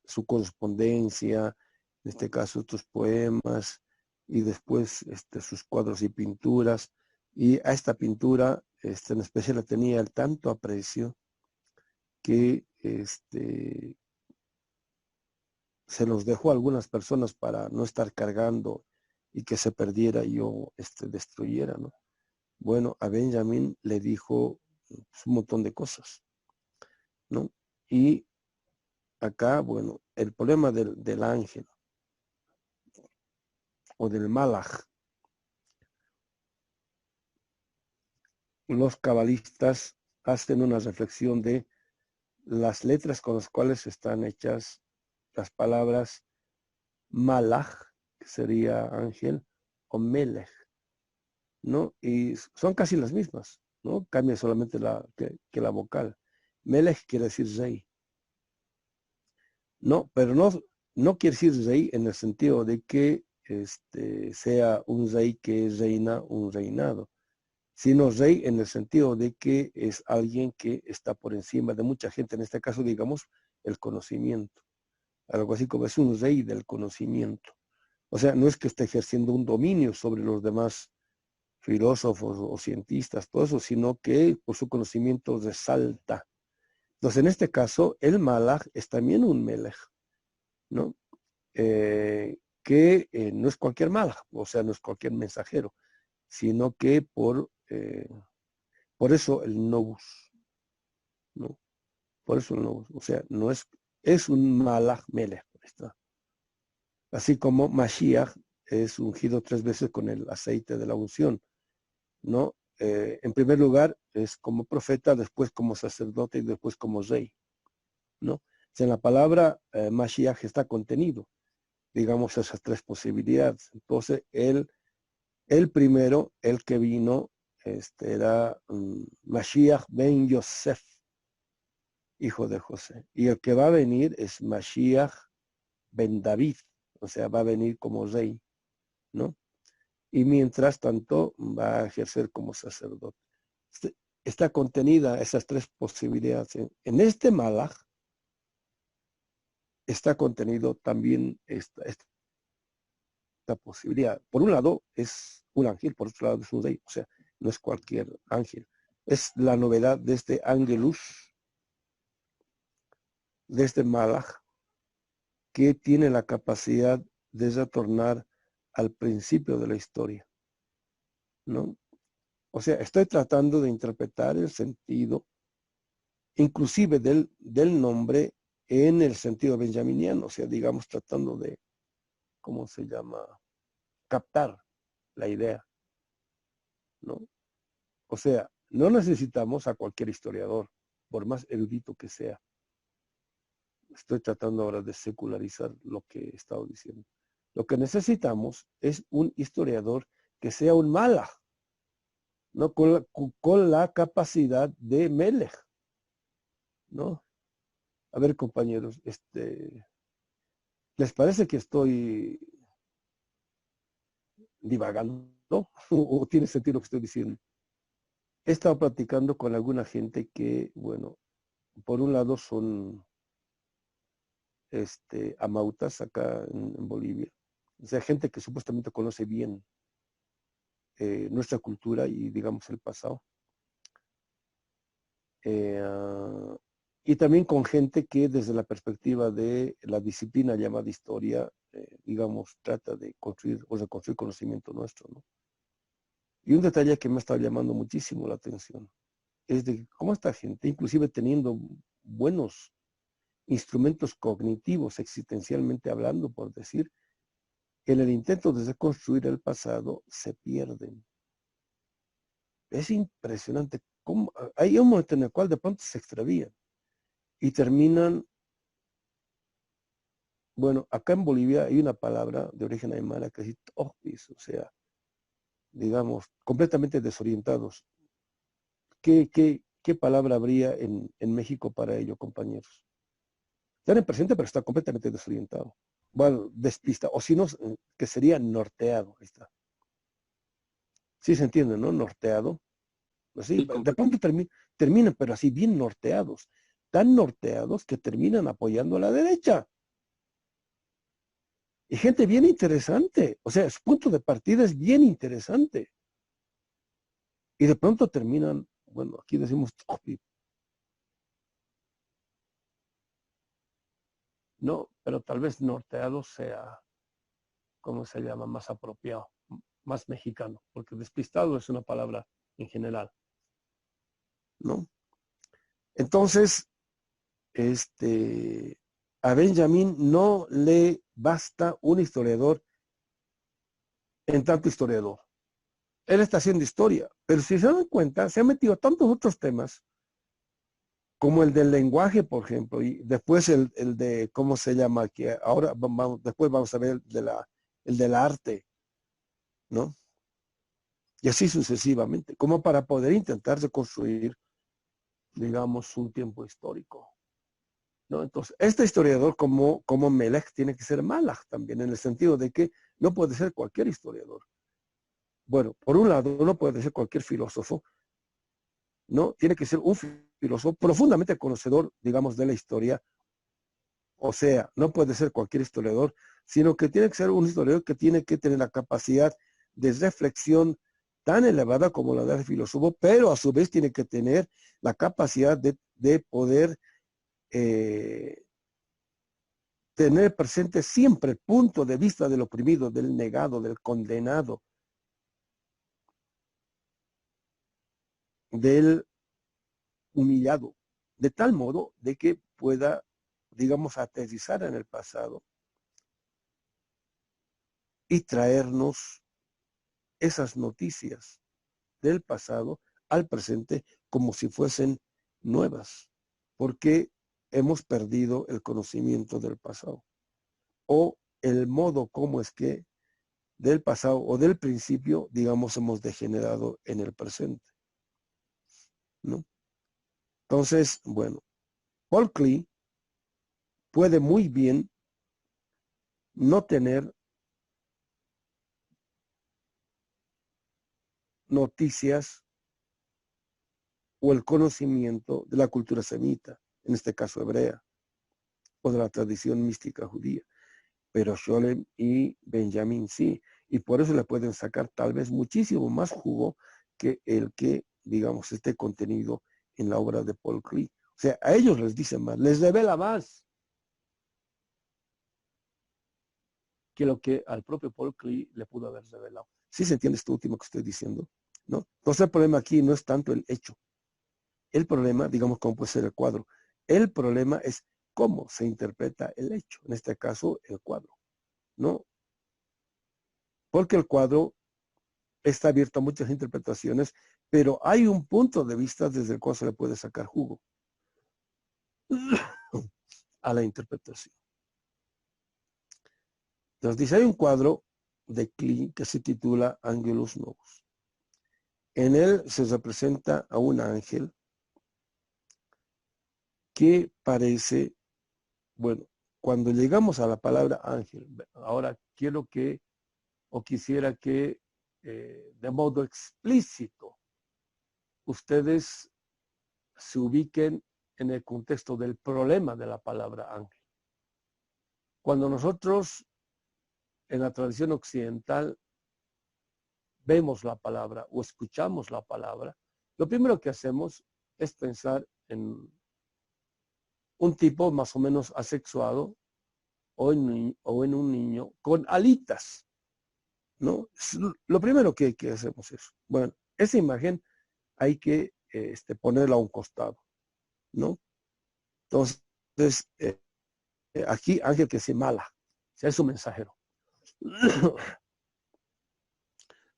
su correspondencia, en este caso estos poemas, y después sus cuadros y pinturas. Y a esta pintura en especial la tenía el tanto aprecio que se los dejó a algunas personas para no estar cargando y que se perdiera y yo destruyera, ¿no? Bueno, a Benjamin le dijo un montón de cosas, ¿no? Y acá, bueno, el problema del ángel o del malaj, los cabalistas hacen una reflexión de las letras con las cuales están hechas las palabras malaj, que sería ángel, o melech, ¿no? Y son casi las mismas, ¿no? Cambia solamente que la vocal. Melech quiere decir rey. No, pero no quiere decir rey en el sentido de que sea un rey que reina un reinado, sino rey en el sentido de que es alguien que está por encima de mucha gente, en este caso, digamos, el conocimiento. Algo así como es un rey del conocimiento. O sea, no es que esté ejerciendo un dominio sobre los demás filósofos o cientistas, todo eso, sino que por su conocimiento resalta. Entonces, en este caso, el malaj es también un melech, ¿no? Que no es cualquier malaj, o sea, no es cualquier mensajero, sino que por eso el novus, ¿no? Por eso el novus, o sea, no es un malaj melech, está. Así como Mashiach es ungido 3 veces con el aceite de la unción, ¿no? En primer lugar es como profeta, después como sacerdote y después como rey, ¿no? O sea, en la palabra Mashiach está contenido, digamos, esas 3 posibilidades. Entonces, el primero, el que vino, era Mashiach ben Yosef, hijo de José. Y el que va a venir es Mashiach Ben David, o sea, va a venir como rey, ¿no? Y mientras tanto va a ejercer como sacerdote. Está contenida esas tres posibilidades. En este Malach está contenido también esta posibilidad. Por un lado es un ángel, por otro lado es un rey, o sea, no es cualquier ángel. Es la novedad de este Angelus, de este Malach, que tiene la capacidad de retornar al principio de la historia, ¿no? O sea, estoy tratando de interpretar el sentido, inclusive del nombre, en el sentido benjaminiano, o sea, digamos, tratando de, ¿cómo se llama?, captar la idea, ¿no? O sea, no necesitamos a cualquier historiador, por más erudito que sea. Estoy tratando ahora de secularizar lo que he estado diciendo. Lo que necesitamos es un historiador que sea un Malach, ¿no? Con la capacidad de Melech, ¿no? A ver, compañeros, ¿les parece que estoy divagando? ¿O tiene sentido lo que estoy diciendo? He estado platicando con alguna gente que, bueno, por un lado son amautas acá en Bolivia. O sea, gente que supuestamente conoce bien nuestra cultura y, digamos, el pasado. Y también con gente que desde la perspectiva de la disciplina llamada historia, digamos, trata de construir o reconstruir conocimiento nuestro, ¿no? Y un detalle que me ha estado llamando muchísimo la atención es de cómo esta gente, inclusive teniendo buenos instrumentos cognitivos existencialmente hablando, por decir, en el intento de reconstruir el pasado se pierden. Es impresionante cómo hay un momento en el cual de pronto se extravían y terminan. Bueno, acá en Bolivia hay una palabra de origen aymara que es tohpis, o sea, digamos, completamente desorientados. ¿Qué palabra habría en México para ello, compañeros? Están en presente, pero está completamente desorientado. Bueno, despista, o si no, que sería norteado. Ahí está. Sí se entiende, ¿no? Norteado. Así, Sí, de pronto terminan, pero así bien norteados. Tan norteados que terminan apoyando a la derecha. Y gente bien interesante. O sea, su punto de partida es bien interesante. Y de pronto terminan, bueno, aquí decimos, no, pero tal vez norteado sea, ¿cómo se llama? Más apropiado, más mexicano, porque despistado es una palabra en general, ¿no? Entonces, a Benjamín no le basta un historiador en tanto historiador. Él está haciendo historia, pero si se dan cuenta, se ha metido a tantos otros temas, como el del lenguaje, por ejemplo, y después el de, ¿cómo se llama? Que ahora después vamos a ver el del arte, ¿no? Y así sucesivamente, como para poder intentar reconstruir, digamos, un tiempo histórico, ¿no? Entonces, este historiador como Melech tiene que ser Malach también, en el sentido de que no puede ser cualquier historiador. Bueno, por un lado, no puede ser cualquier filósofo, ¿no? Tiene que ser un filósofo profundamente conocedor, digamos, de la historia. O sea, no puede ser cualquier historiador, sino que tiene que ser un historiador que tiene que tener la capacidad de reflexión tan elevada como la del filósofo, pero a su vez tiene que tener la capacidad de poder tener presente siempre el punto de vista del oprimido, del negado, del condenado, del humillado, de tal modo de que pueda, digamos, aterrizar en el pasado y traernos esas noticias del pasado al presente como si fuesen nuevas, porque hemos perdido el conocimiento del pasado o el modo como es que del pasado o del principio, digamos, hemos degenerado en el presente, ¿no? Entonces, bueno, Paul Klee puede muy bien no tener noticias o el conocimiento de la cultura semita, en este caso hebrea, o de la tradición mística judía. Pero Scholem y Benjamin sí, y por eso le pueden sacar tal vez muchísimo más jugo que el que, digamos, esté contenido en la obra de Paul Klee. O sea, a ellos les dice más, les revela más que lo que al propio Paul Klee le pudo haber revelado. ¿Sí se entiende esto último que estoy diciendo? ¿No? Entonces el problema aquí no es tanto el hecho. El problema, digamos, cómo puede ser el cuadro. El problema es cómo se interpreta el hecho, en este caso el cuadro, ¿no? Porque el cuadro está abierto a muchas interpretaciones, pero hay un punto de vista desde el cual se le puede sacar jugo a la interpretación. Entonces dice, hay un cuadro de Klee que se titula Angelus Novus. En él se representa a un ángel que parece, bueno, cuando llegamos a la palabra ángel, ahora quiero que, o quisiera que de modo explícito ustedes se ubiquen en el contexto del problema de la palabra ángel. Cuando nosotros en la tradición occidental vemos la palabra o escuchamos la palabra, lo primero que hacemos es pensar en un tipo más o menos asexuado o en un niño con alitas, ¿no? Lo primero que hacemos es, bueno, esa imagen hay que ponerla a un costado, ¿no? Entonces, aquí ángel que se mala, o sea, es un mensajero.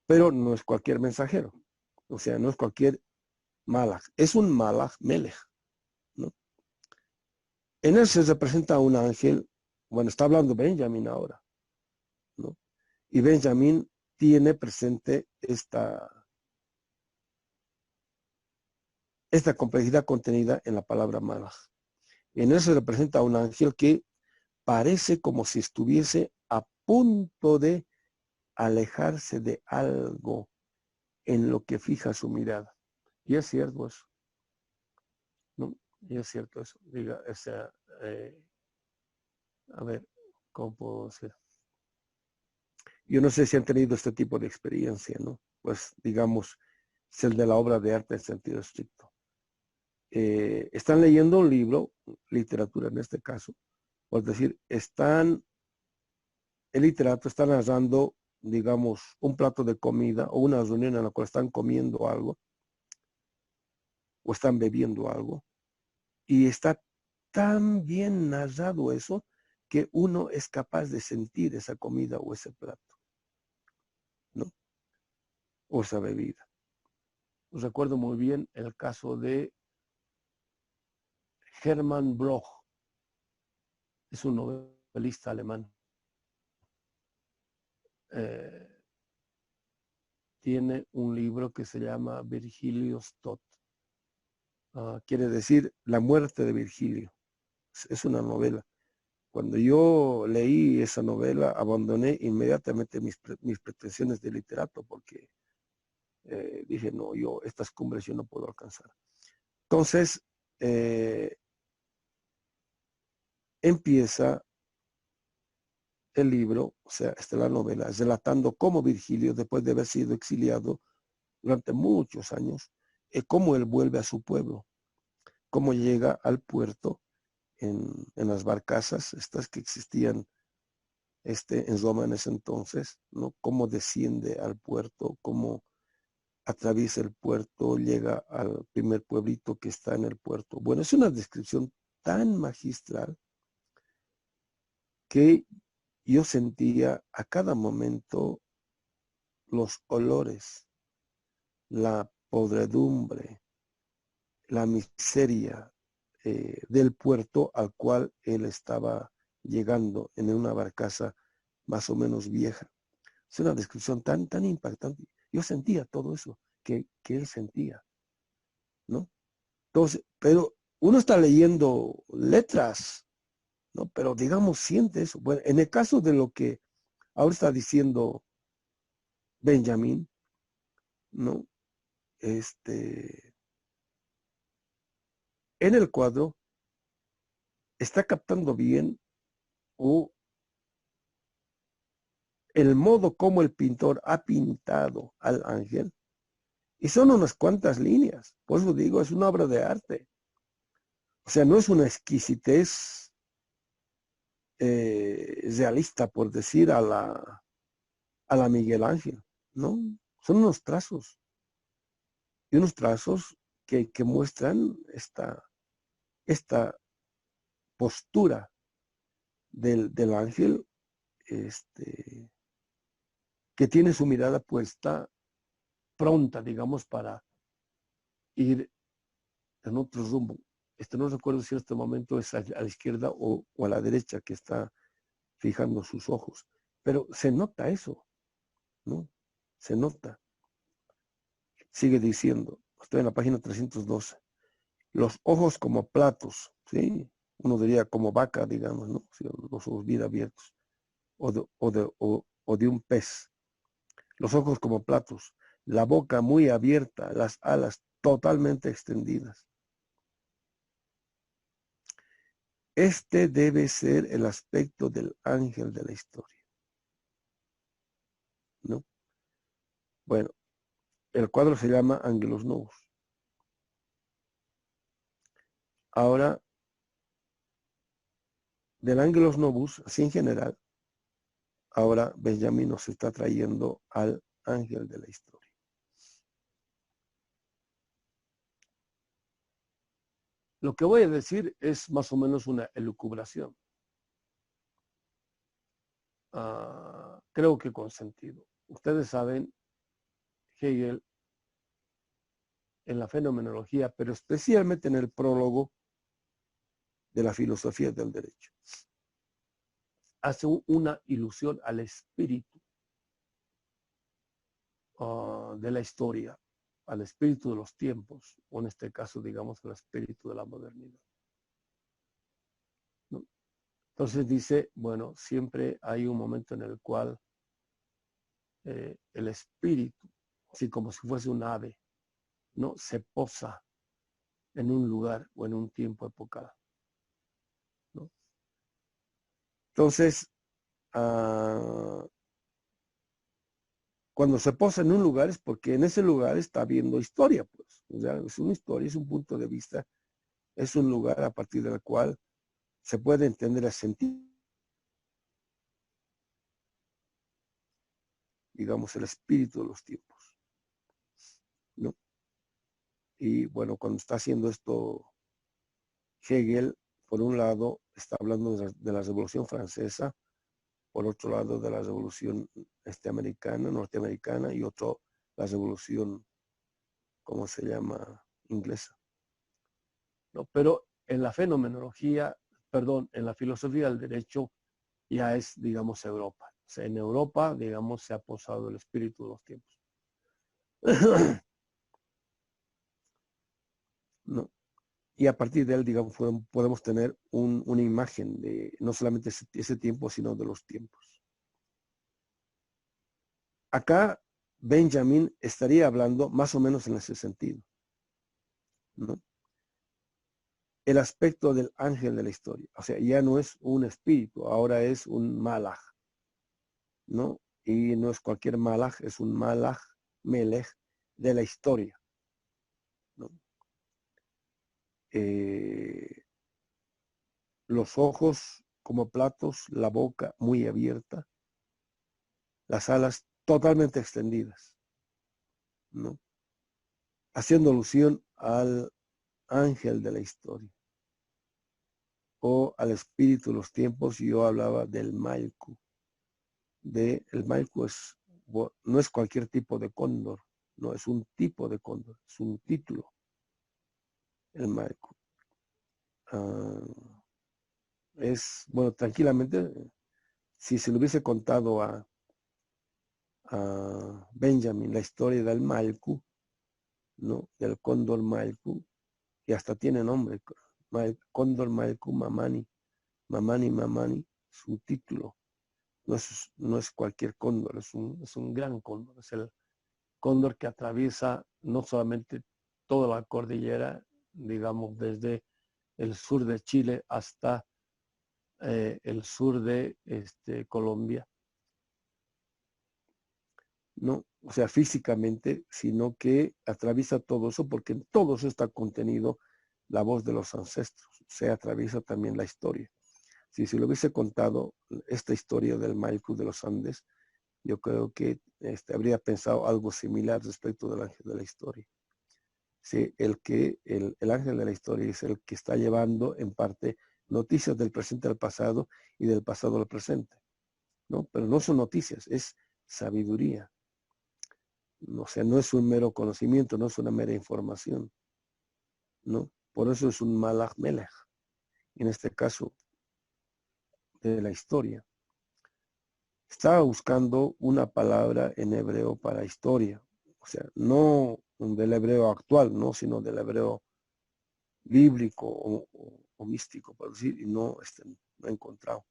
Pero no es cualquier mensajero, o sea, no es cualquier malach, es un malach melech, ¿no? En él se representa a un ángel, bueno, está hablando Benjamín ahora, ¿no? Y Benjamín tiene presente esta complejidad contenida en la palabra malach. En él se representa a un ángel que parece como si estuviese a punto de alejarse de algo en lo que fija su mirada. Y es cierto eso, ¿no? Y es cierto eso. Diga, o sea, a ver, ¿cómo puedo decir? Yo no sé si han tenido este tipo de experiencia, ¿no? Pues, digamos, es el de la obra de arte en sentido estricto. Están leyendo un libro, literatura en este caso, es decir, el literato está narrando, digamos, un plato de comida o una reunión en la cual están comiendo algo o están bebiendo algo, y está tan bien narrado eso que uno es capaz de sentir esa comida o ese plato, ¿no? O esa bebida. Recuerdo muy bien el caso de Hermann Bloch, es un novelista alemán. Tiene un libro que se llama Virgilius Tod. Quiere decir la muerte de Virgilio. Es una novela. Cuando yo leí esa novela, abandoné inmediatamente mis pretensiones de literato porque dije, no, estas cumbres yo no puedo alcanzar. Entonces, empieza el libro, o sea, la novela, relatando cómo Virgilio, después de haber sido exiliado durante muchos años, cómo él vuelve a su pueblo, cómo llega al puerto en las barcazas, estas que existían en Roma en ese entonces, ¿no? Cómo desciende al puerto, cómo atraviesa el puerto, llega al primer pueblito que está en el puerto. Bueno, es una descripción tan magistral que yo sentía a cada momento los olores, la podredumbre, la miseria del puerto al cual él estaba llegando en una barcaza más o menos vieja. Es una descripción tan, tan impactante. Yo sentía todo eso que él sentía, ¿no? Entonces, pero uno está leyendo letras, ¿no? Pero digamos, siente eso. Bueno, en el caso de lo que ahora está diciendo Benjamín, ¿no? En el cuadro está captando bien o el modo como el pintor ha pintado al ángel, y son unas cuantas líneas. Por eso digo, es una obra de arte. O sea, no es una exquisitez realista, por decir, a la Miguel Ángel, ¿no? Son unos trazos, y unos trazos que muestran esta postura del ángel, que tiene su mirada puesta, pronta, digamos, para ir en otro rumbo. No recuerdo si en este momento es a la izquierda o a la derecha que está fijando sus ojos, pero se nota eso, ¿no? Se nota. Sigue diciendo, estoy en la página 312, los ojos como platos, ¿sí? Uno diría como vaca, digamos, ¿no? Sí, los ojos bien abiertos, o de un pez. Los ojos como platos, la boca muy abierta, las alas totalmente extendidas. Este debe ser el aspecto del ángel de la historia, ¿no? Bueno, el cuadro se llama Ángelos Novos. Ahora, del Ángelos Novus, así en general, ahora Benjamín nos está trayendo al ángel de la historia. Lo que voy a decir es más o menos una elucubración. Creo que con sentido. Ustedes saben, Hegel, en la fenomenología, pero especialmente en el prólogo de la filosofía del derecho, hace una ilusión al espíritu de la historia, al espíritu de los tiempos, o en este caso, digamos, al espíritu de la modernidad, ¿no? Entonces dice, bueno, siempre hay un momento en el cual el espíritu, así como si fuese un ave, ¿no? Se posa en un lugar o en un tiempo epocal, ¿no? Entonces, cuando se posa en un lugar es porque en ese lugar está viendo historia, pues. O sea, es una historia, es un punto de vista, es un lugar a partir del cual se puede entender el sentido, digamos, el espíritu de los tiempos, ¿no? Y bueno, cuando está haciendo esto Hegel, por un lado, está hablando de la Revolución Francesa, por otro lado, de la Revolución norteamericana, y otro, la Revolución, ¿cómo se llama? Inglesa, ¿no? Pero en la fenomenología, perdón, en la filosofía del derecho ya es, digamos, Europa. O sea, en Europa, digamos, se ha posado el espíritu de los tiempos. ¿No? Y a partir de él, digamos, podemos tener una imagen de no solamente ese tiempo, sino de los tiempos. Acá Benjamin estaría hablando más o menos en ese sentido, ¿no? El aspecto del ángel de la historia. O sea, ya no es un espíritu, ahora es un malaj, ¿no? Y no es cualquier malaj, es un malaj, melech, de la historia, ¿no? Los ojos como platos, la boca muy abierta, las alas totalmente extendidas, ¿no? Haciendo alusión al ángel de la historia o al espíritu de los tiempos. Yo hablaba del Malku. El Malku no es cualquier tipo de cóndor, no es un tipo de cóndor, es un título, el Malku. Es, bueno, tranquilamente, si se le hubiese contado a Benjamin la historia del Malku, ¿no? Del cóndor Malku, y hasta tiene nombre, Cóndor Malku Mamani, Mamani Mamani es un título, no es cualquier cóndor, es un gran cóndor, es el cóndor que atraviesa no solamente toda la cordillera, digamos, desde el sur de Chile hasta el sur de Colombia, no, o sea, físicamente, sino que atraviesa todo eso, porque en todo eso está contenido la voz de los ancestros, se atraviesa también la historia. Si se lo hubiese contado esta historia del Maipú de los Andes, yo creo que habría pensado algo similar respecto del ángel de la historia. Sí, el ángel de la historia es el que está llevando en parte noticias del presente al pasado y del pasado al presente, ¿no? Pero no son noticias, es sabiduría. O sea, no es un mero conocimiento, no es una mera información, ¿no? Por eso es un Malach Melech, en este caso de la historia. Estaba buscando una palabra en hebreo para historia, o sea, no del hebreo actual, ¿no? Sino del hebreo bíblico o místico, por decir, y no he encontrado,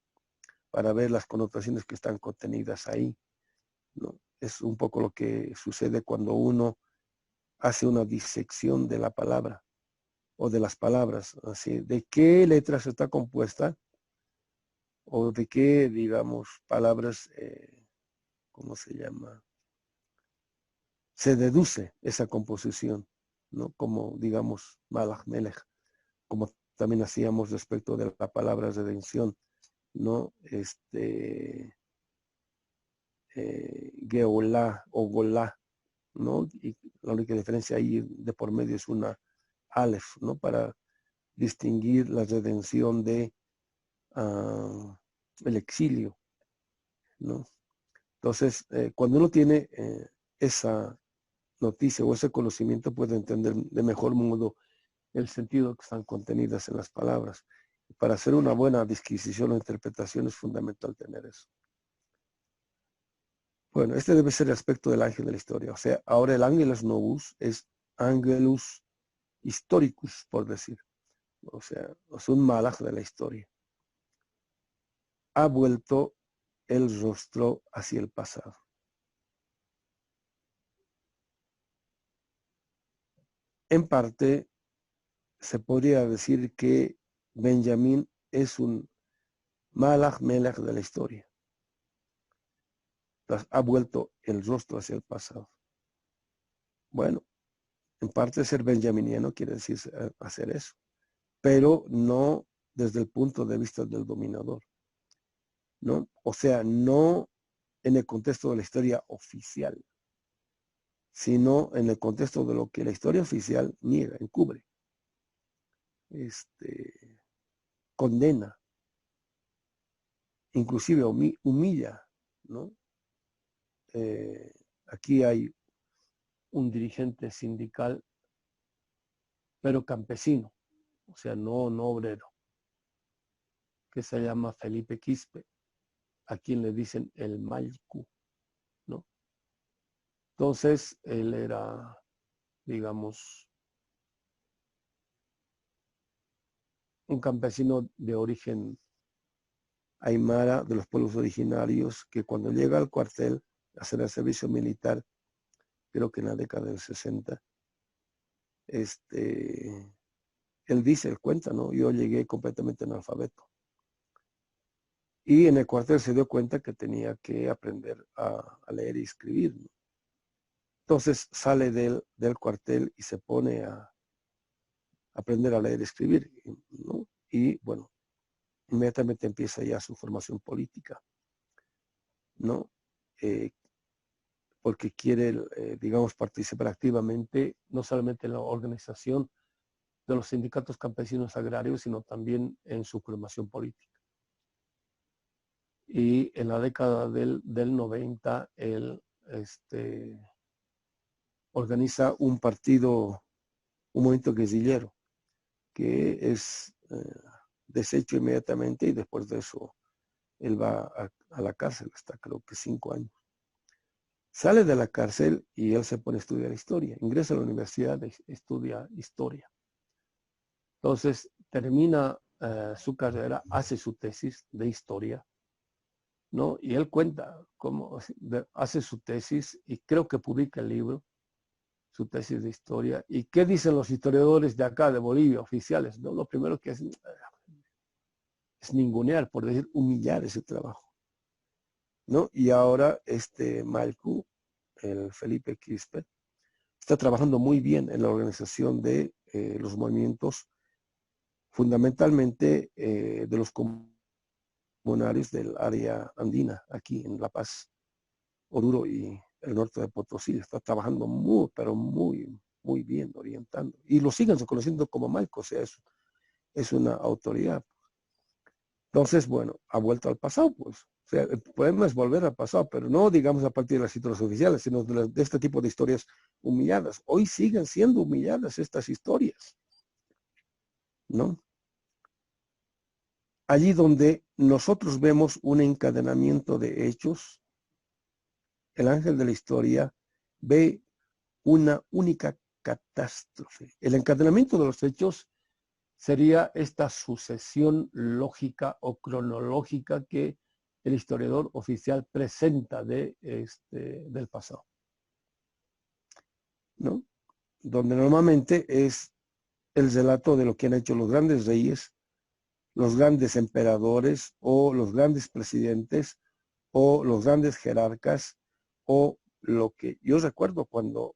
para ver las connotaciones que están contenidas ahí, ¿no? Es un poco lo que sucede cuando uno hace una disección de la palabra o de las palabras, así, de qué letras está compuesta o de qué, digamos, palabras, ¿cómo se llama? Se deduce esa composición, ¿no? Como, digamos, Malach Melech, como también hacíamos respecto de la palabra redención, ¿no? Geolá o Golá, ¿no? Y la única diferencia ahí de por medio es una Aleph, ¿no? Para distinguir la redención de el exilio, ¿no? Entonces, cuando uno tiene esa noticia o ese conocimiento, puede entender de mejor modo el sentido que están contenidas en las palabras. Para hacer una buena disquisición o interpretación es fundamental tener eso. Bueno, este debe ser el aspecto del ángel de la historia. O sea, ahora el Angelus Novus es Angelus Historicus, por decir. O sea, es un malaj de la historia. Ha vuelto el rostro hacia el pasado. En parte, se podría decir que Benjamín es un malaj melech de la historia. Entonces, ha vuelto el rostro hacia el pasado. Bueno, en parte ser benjaminiano quiere decir hacer eso, pero no desde el punto de vista del dominador, ¿no? O sea, no en el contexto de la historia oficial, sino en el contexto de lo que la historia oficial niega, encubre, condena, inclusive humilla, ¿no? Aquí hay un dirigente sindical, pero campesino, o sea, no obrero, que se llama Felipe Quispe, a quien le dicen el Malcu, ¿no? Entonces, él era, digamos, un campesino de origen aymara, de los pueblos originarios, que cuando llega al cuartel a hacer el servicio militar, creo que en la década del 60, él dice, él cuenta, ¿no? Yo llegué completamente analfabeto. Y en el cuartel se dio cuenta que tenía que aprender a leer y escribir, ¿no? Entonces sale del cuartel y se pone a aprender a leer y escribir, ¿no? Y bueno, inmediatamente empieza ya su formación política, ¿no? Porque quiere, digamos, participar activamente, no solamente en la organización de los sindicatos campesinos agrarios, sino también en su formación política. Y en la década del 90, él organiza un partido, un movimiento guerrillero, que es deshecho inmediatamente y después de eso él va a la cárcel hasta creo que 5 años. Sale de la cárcel y él se pone a estudiar historia. Ingresa a la universidad, estudia historia. Entonces termina su carrera, hace su tesis de historia, ¿no? Y él cuenta cómo hace su tesis y creo que publica el libro, su tesis de historia. ¿Y qué dicen los historiadores de acá, de Bolivia, oficiales? ¿No? Lo primero que hacen es ningunear, por decir, humillar ese trabajo, ¿no? Y ahora Malcu, el Felipe Quispe, está trabajando muy bien en la organización de los movimientos, fundamentalmente de los comunarios del área andina, aquí en La Paz, Oruro y el norte de Potosí. Está trabajando muy, pero muy, muy bien, orientando. Y lo siguen reconociendo como Malco, o sea, es una autoridad. Entonces, bueno, ha vuelto al pasado, pues. O sea, el problema es volver al pasado, pero no digamos a partir de las historias oficiales, sino de este tipo de historias humilladas. Hoy siguen siendo humilladas estas historias, ¿no? Allí donde nosotros vemos un encadenamiento de hechos, el ángel de la historia ve una única catástrofe. El encadenamiento de los hechos sería esta sucesión lógica o cronológica que el historiador oficial presenta del pasado, ¿no? Donde normalmente es el relato de lo que han hecho los grandes reyes, los grandes emperadores o los grandes presidentes o los grandes jerarcas, o lo que yo recuerdo cuando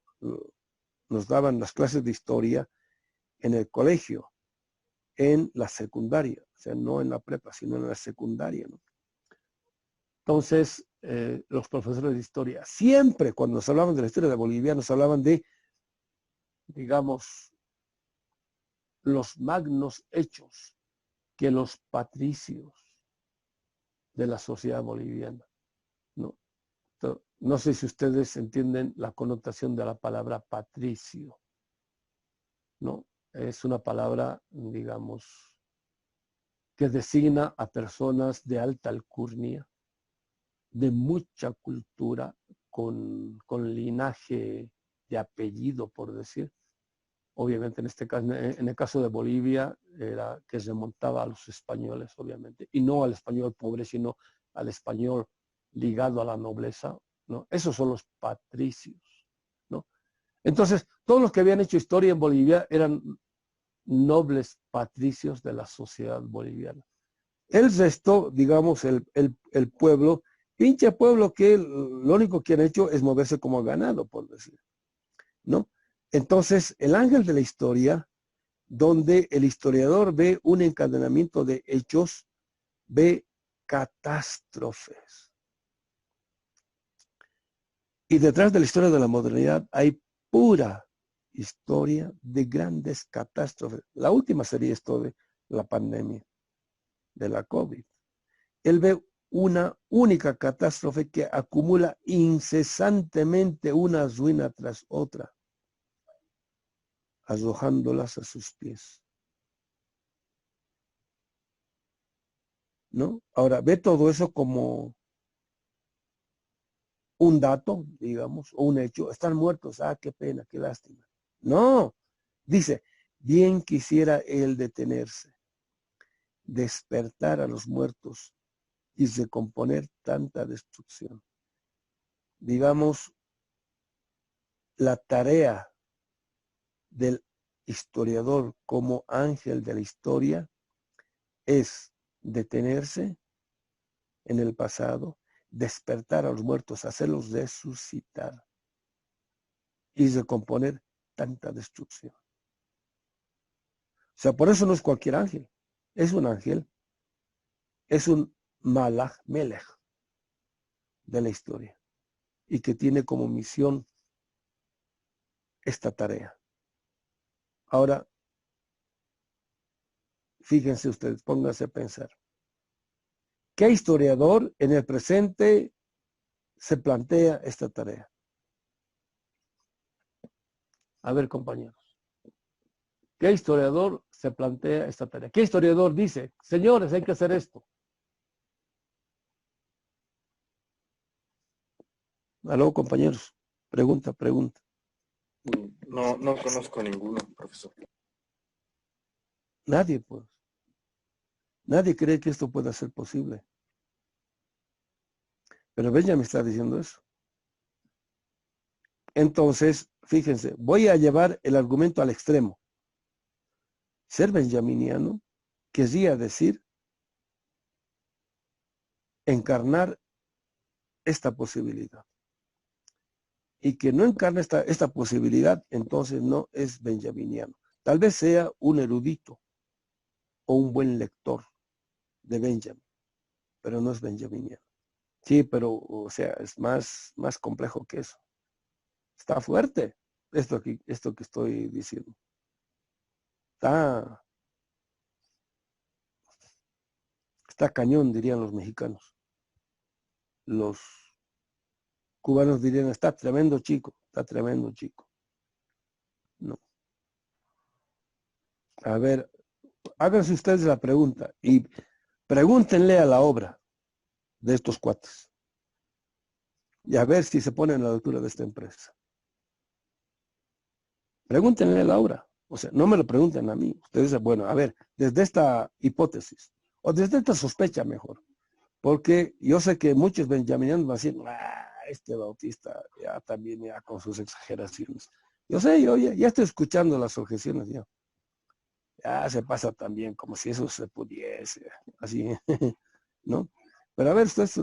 nos daban las clases de historia en el colegio, en la secundaria, o sea, no en la prepa, sino en la secundaria, ¿no? Entonces, los profesores de historia, siempre cuando nos hablaban de la historia de Bolivia, nos hablaban de, digamos, los magnos hechos que los patricios de la sociedad boliviana, ¿no? Entonces, no sé si ustedes entienden la connotación de la palabra patricio, ¿no? Es una palabra, digamos, que designa a personas de alta alcurnia, de mucha cultura, con linaje de apellido, por decir. Obviamente en este caso, en el caso de Bolivia, era que se remontaba a los españoles, obviamente, y no al español pobre, sino al español ligado a la nobleza, ¿no? Esos son los patricios, ¿no? Entonces, todos los que habían hecho historia en Bolivia eran nobles patricios de la sociedad boliviana. El resto, digamos, el pueblo, pinche pueblo que lo único que han hecho es moverse como ganado, por decir, ¿no? Entonces, el ángel de la historia, donde el historiador ve un encadenamiento de hechos, ve catástrofes. Y detrás de la historia de la modernidad hay pura historia de grandes catástrofes. La última sería esto de la pandemia, de la COVID. Él ve una única catástrofe que acumula incesantemente una ruina tras otra, arrojándolas a sus pies, ¿no? Ahora, ve todo eso como un dato, digamos, o un hecho. Están muertos, qué pena, qué lástima. No, dice, bien quisiera él detenerse, despertar a los muertos y recomponer tanta destrucción. Digamos, la tarea del historiador como ángel de la historia es detenerse en el pasado, despertar a los muertos, hacerlos resucitar y recomponer tanta destrucción. O sea, por eso no es cualquier ángel, es un ángel, es un malach melech de la historia y que tiene como misión esta tarea. Ahora, fíjense ustedes, pónganse a pensar. ¿Qué historiador en el presente se plantea esta tarea? A ver, compañeros, ¿qué historiador se plantea esta tarea? ¿Qué historiador dice, señores, hay que hacer esto? Aló, compañeros, pregunta. No conozco ninguno, profesor. Nadie, pues. Nadie cree que esto pueda ser posible. Pero Benjamin está diciendo eso. Entonces, fíjense, voy a llevar el argumento al extremo. Ser benjaminiano querría decir encarnar esta posibilidad. Y que no encarna esta posibilidad, entonces no es benjaminiano. Tal vez sea un erudito o un buen lector de Benjamin, pero no es benjaminiano. Sí, pero, o sea, es más complejo que eso. Está fuerte esto que estoy diciendo. Está cañón, dirían los mexicanos. Los cubanos dirían, está tremendo chico. No. A ver, háganse ustedes la pregunta y pregúntenle a la obra de estos cuates y a ver si se ponen a la altura de esta empresa. Pregúntenle a la obra. O sea, no me lo pregunten a mí. Ustedes dicen, bueno, a ver, desde esta hipótesis o desde esta sospecha mejor. Porque yo sé que muchos benjaminianos van a decir, este Bautista ya también ya con sus exageraciones. Yo sé, yo ya estoy escuchando las objeciones ya. Ya se pasa también como si eso se pudiese, así, ¿no? Pero a ver, ustedes,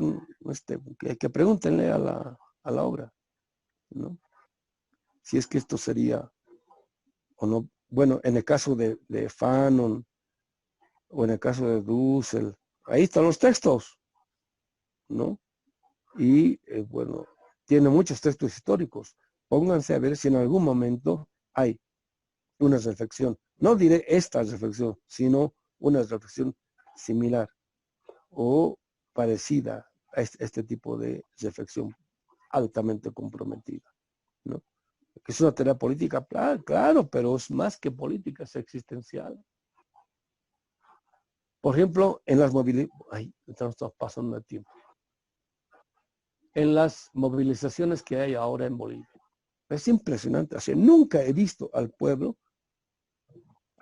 que pregúntenle a la obra, ¿no? Si es que esto sería o no. Bueno, en el caso de Fanon o en el caso de Dussel, ahí están los textos, ¿no? Y bueno, tiene muchos textos históricos. Pónganse a ver si en algún momento hay una reflexión. No diré esta reflexión, sino una reflexión similar o parecida a este tipo de reflexión altamente comprometida, ¿no? Que es una tarea política, claro, pero es más que política, es existencial. Por ejemplo, en las movilizaciones, estamos pasando de tiempo. En las movilizaciones que hay ahora en Bolivia. Es impresionante. O sea, nunca he visto al pueblo,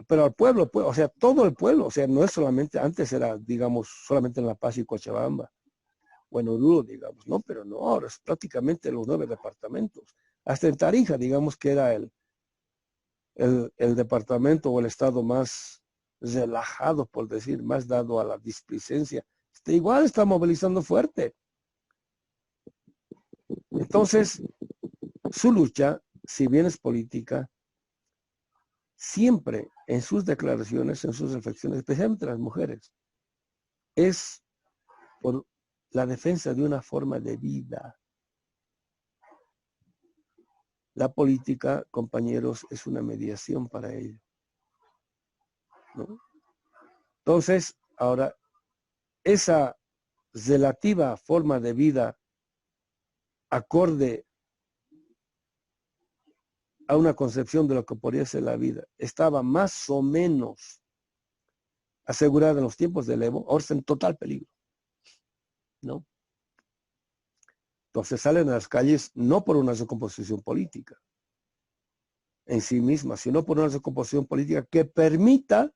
pero al pueblo, o sea, todo el pueblo, o sea, no es solamente, antes era, digamos, solamente en La Paz y Cochabamba, o en Oruro, digamos, ¿no? Pero no, ahora es prácticamente los 9 departamentos. Hasta en Tarija, digamos que era el departamento o el estado más relajado, por decir, más dado a la displicencia. Igual está movilizando fuerte. Entonces, su lucha, si bien es política, siempre en sus declaraciones, en sus reflexiones, especialmente las mujeres, es por la defensa de una forma de vida. La política, compañeros, es una mediación para ello, ¿no? Entonces, ahora, esa relativa forma de vida acorde a una concepción de lo que podría ser la vida, estaba más o menos asegurada en los tiempos del Evo, ahora está en total peligro, ¿no? Entonces salen a las calles no por una recomposición política en sí misma, sino por una recomposición política que permita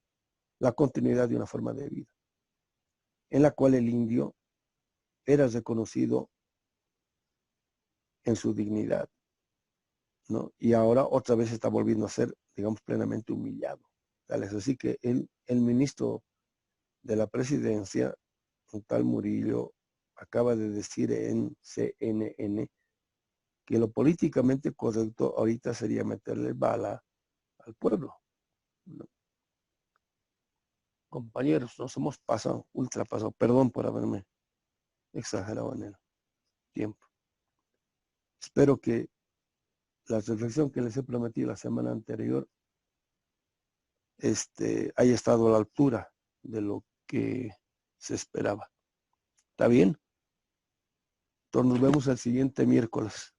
la continuidad de una forma de vida, en la cual el indio era reconocido en su dignidad, ¿no? Y ahora otra vez está volviendo a ser, digamos, plenamente humillado. Tal es así que el ministro de la presidencia, un tal Murillo, acaba de decir en CNN que lo políticamente correcto ahorita sería meterle bala al pueblo, ¿no? Compañeros, nos hemos pasado, ultrapasado. Perdón por haberme exagerado en el tiempo. Espero que la reflexión que les he prometido la semana anterior haya estado a la altura de lo que se esperaba. ¿Está bien? Entonces nos vemos el siguiente miércoles.